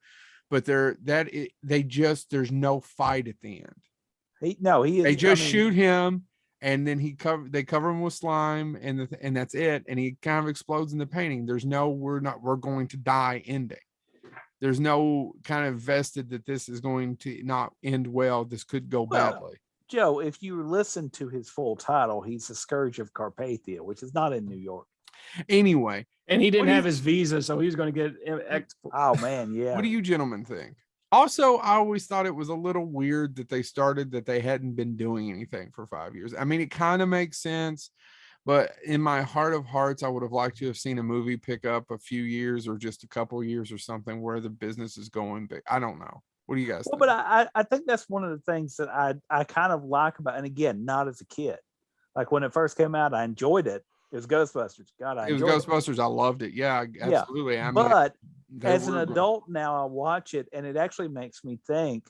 but there's no fight at the end. He is. They just shoot him, and then they cover him with slime, and that's it. And he kind of explodes in the painting. There's no we're going to die ending. There's no kind of vested that this is going to not end well. This could go badly. Joe, if you listen to his full title, he's the Scourge of Carpathia, which is not in New York. Anyway. And he didn't have his visa, so he's going to get. Oh, man, yeah. What do you gentlemen think? Also, I always thought it was a little weird that they hadn't been doing anything for 5 years. I mean, it kind of makes sense, but in my heart of hearts, I would have liked to have seen a movie pick up a few years or just a couple years or something where the business is going big. I don't know. What do you guys think? But I think that's one of the things that I kind of like about, and again, not as a kid. Like when it first came out, I enjoyed it. It was Ghostbusters. God, it was Ghostbusters. I loved it. Yeah, absolutely. Yeah. But as an adult now, I watch it and it actually makes me think.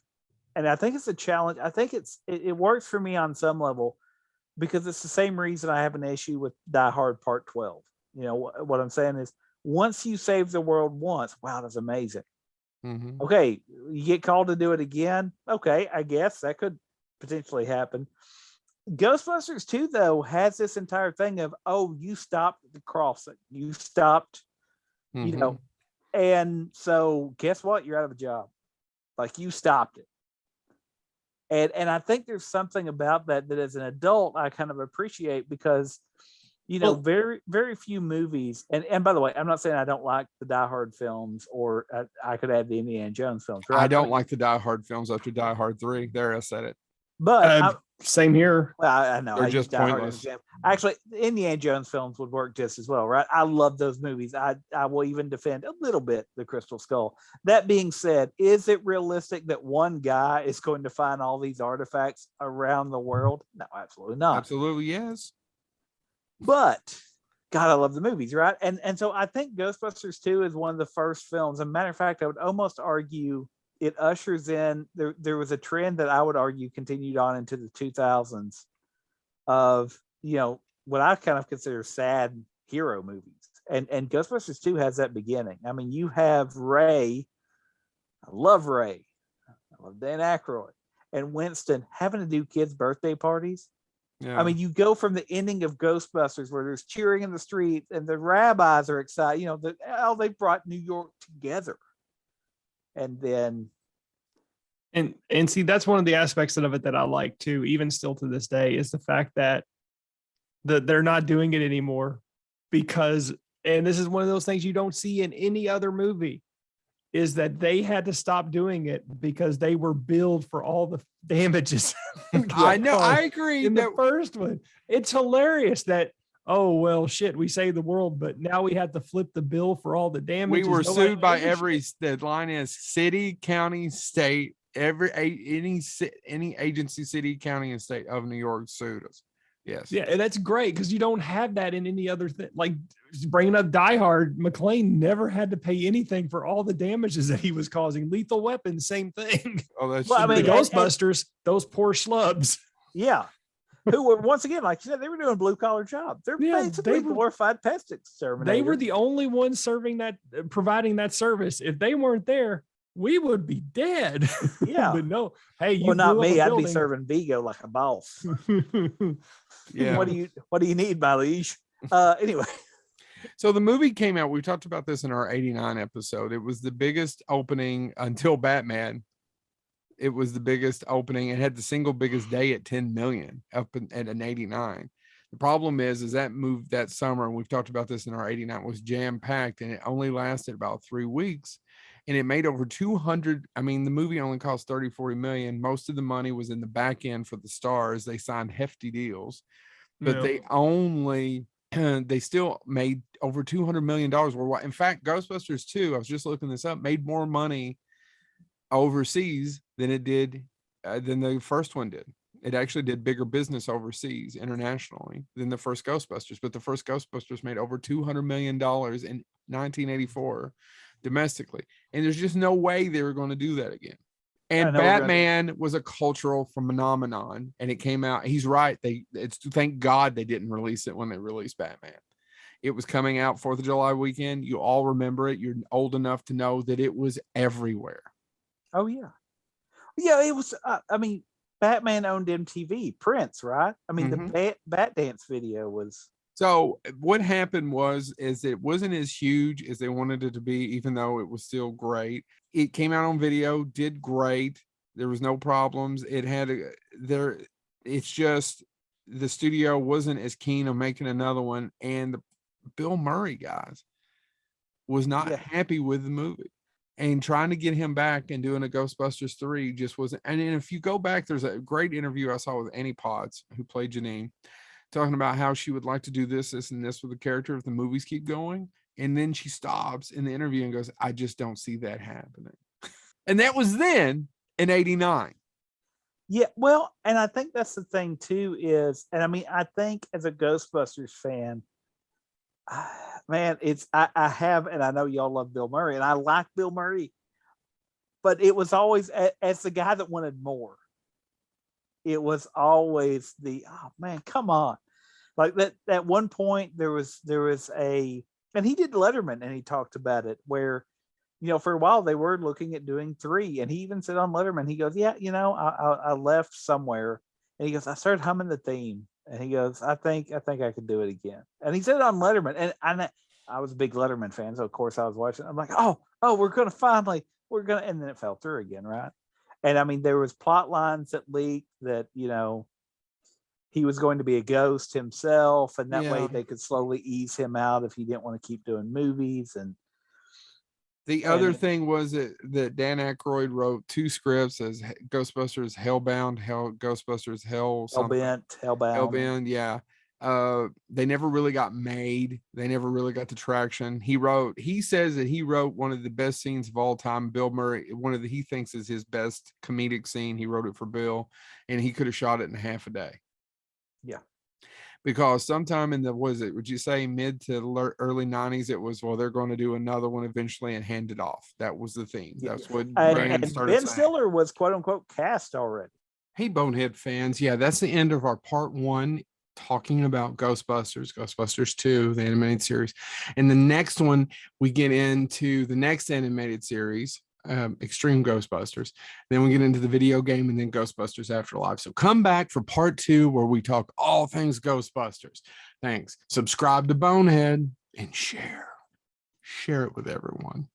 And I think it's a challenge. I think it works for me on some level because it's the same reason I have an issue with Die Hard Part 12. You know, what I'm saying is once you save the world once, wow, that's amazing. Mm-hmm. Okay, you get called to do it again. Okay, I guess that could potentially happen. Ghostbusters 2, though, has this entire thing of, you stopped the crossing. You stopped, and so guess what? You're out of a job. Like you stopped it. And I think there's something about that as an adult, I kind of appreciate because, very, very few movies. And by the way, I'm not saying I don't like the Die Hard films or I could add the Indiana Jones films. Right? I don't like the Die Hard films after Die Hard 3. There, I said it. But same here. Well, I know. They're just pointless. Actually, the Indiana Jones films would work just as well, right? I love those movies. I will even defend a little bit the Crystal Skull. That being said, is it realistic that one guy is going to find all these artifacts around the world? No, absolutely not. Absolutely, yes. But God, I love the movies, right? And so I think Ghostbusters 2 is one of the first films. As a matter of fact, I would almost argue it ushers in there was a trend that I would argue continued on into the 2000s of what I kind of consider sad hero movies, and Ghostbusters 2 has that beginning. I mean, you have Ray. I love Ray. I love Dan Aykroyd and Winston having to do kids' birthday parties. Yeah. I mean, you go from the ending of Ghostbusters where there's cheering in the streets and the rabbis are excited. They brought New York together. And then and see, that's one of the aspects of it that I like too, even still to this day, is the fact that they're not doing it anymore because, and this is one of those things you don't see in any other movie, is that they had to stop doing it because they were billed for all the damages. I know, I agree. In the first one, it's hilarious that, oh, well, shit, we saved the world, but now we had to flip the bill for all the damages. We were sued by the line is city, county, state, any agency, city, county, and state of New York sued us. Yes. Yeah, and that's great because you don't have that in any other thing. Like bringing up Die Hard, McClane never had to pay anything for all the damages that he was causing. Lethal Weapon, same thing. Oh, that's the Ghostbusters, those poor schlubs. Yeah. Who were, once again, like you said, they were doing blue collar jobs. They're basically glorified pest exterminators. They were the only ones providing that service. If they weren't there, we would be dead. Yeah. But no, hey, not me. I'd be serving Vigo like a boss. Yeah. What do you need, my liege? Anyway. So the movie came out. We talked about this in our 89 episode. It was the biggest opening until Batman. It was the biggest opening. It had the single biggest day at 10 million up at an 89. The problem is that moved that summer, and we've talked about this in our 89, was jam-packed, and it only lasted about 3 weeks. And it made over 200. I mean, the movie only cost 30-40 million. Most of the money was in the back end for the stars. They signed hefty deals, but they still made over $200 million worldwide. In fact, Ghostbusters 2, I was just looking this up, made more money overseas than it did than the first one did. It actually did bigger business overseas internationally than the first Ghostbusters, but the first Ghostbusters made over $200 million in 1984 domestically, and there's just no way they were going to do that again. And know we're gonna- Batman was a cultural phenomenon, and it came out. He's right. Thank God they didn't release it when they released Batman. It was coming out 4th of July weekend. You all remember it. You're old enough to know that it was everywhere. Oh yeah, yeah. It was. I mean, Batman owned MTV. Prince, right? I mean, the Bat Dance video was. So what happened is it wasn't as huge as they wanted it to be, even though it was still great. It came out on video, did great. There was no problems. It's just the studio wasn't as keen on making another one, and the Bill Murray guys was not happy with the movie, and trying to get him back and doing a Ghostbusters 3 just wasn't. And then if you go back, there's a great interview I saw with Annie Potts, who played Janine, talking about how she would like to do this and this with the character if the movies keep going. And then she stops in the interview and goes, I just don't see that happening. And that was then in 89. Yeah, well, and I think that's the thing too is, and I mean, I think as a Ghostbusters fan, man, I have, and I know y'all love Bill Murray, and I like Bill Murray, but it was always as the guy that wanted more. It was always oh man, come on. Like that at one point there was and he did Letterman and he talked about it where, for a while they were looking at doing 3, and he even said on Letterman, he goes, yeah, I left somewhere, and he goes, I started humming the theme, and he goes, I think I could do it again. And he said it on Letterman, and I was a big Letterman fan, so of course I was watching. I'm like, oh, we're gonna, and then it fell through again, right? And I mean, there was plot lines that leaked that, he was going to be a ghost himself, and that way they could slowly ease him out if he didn't want to keep doing movies. And the other thing was that Dan Aykroyd wrote 2 scripts as Ghostbusters Hellbound, Ghostbusters Hellbound, yeah. They never really got made. They never really got the traction. He says that he wrote one of the best scenes of all time. Bill Murray, he thinks is his best comedic scene. He wrote it for Bill, and he could have shot it in half a day. Yeah. Because sometime in would you say mid to early 90s, it was, well, they're going to do another one eventually and hand it off. That was the theme. Yeah. That's what Brandon started saying. Ben Stiller was quote unquote cast already. Hey, Bonehead fans. Yeah, that's the end of our part 1 talking about Ghostbusters 2, the animated series. And the next one, we get into the next animated series, Extreme Ghostbusters. Then we get into the video game, and then Ghostbusters Afterlife. So come back for part 2 where we talk all things Ghostbusters. Thanks. Subscribe to Bonehead and share it with everyone.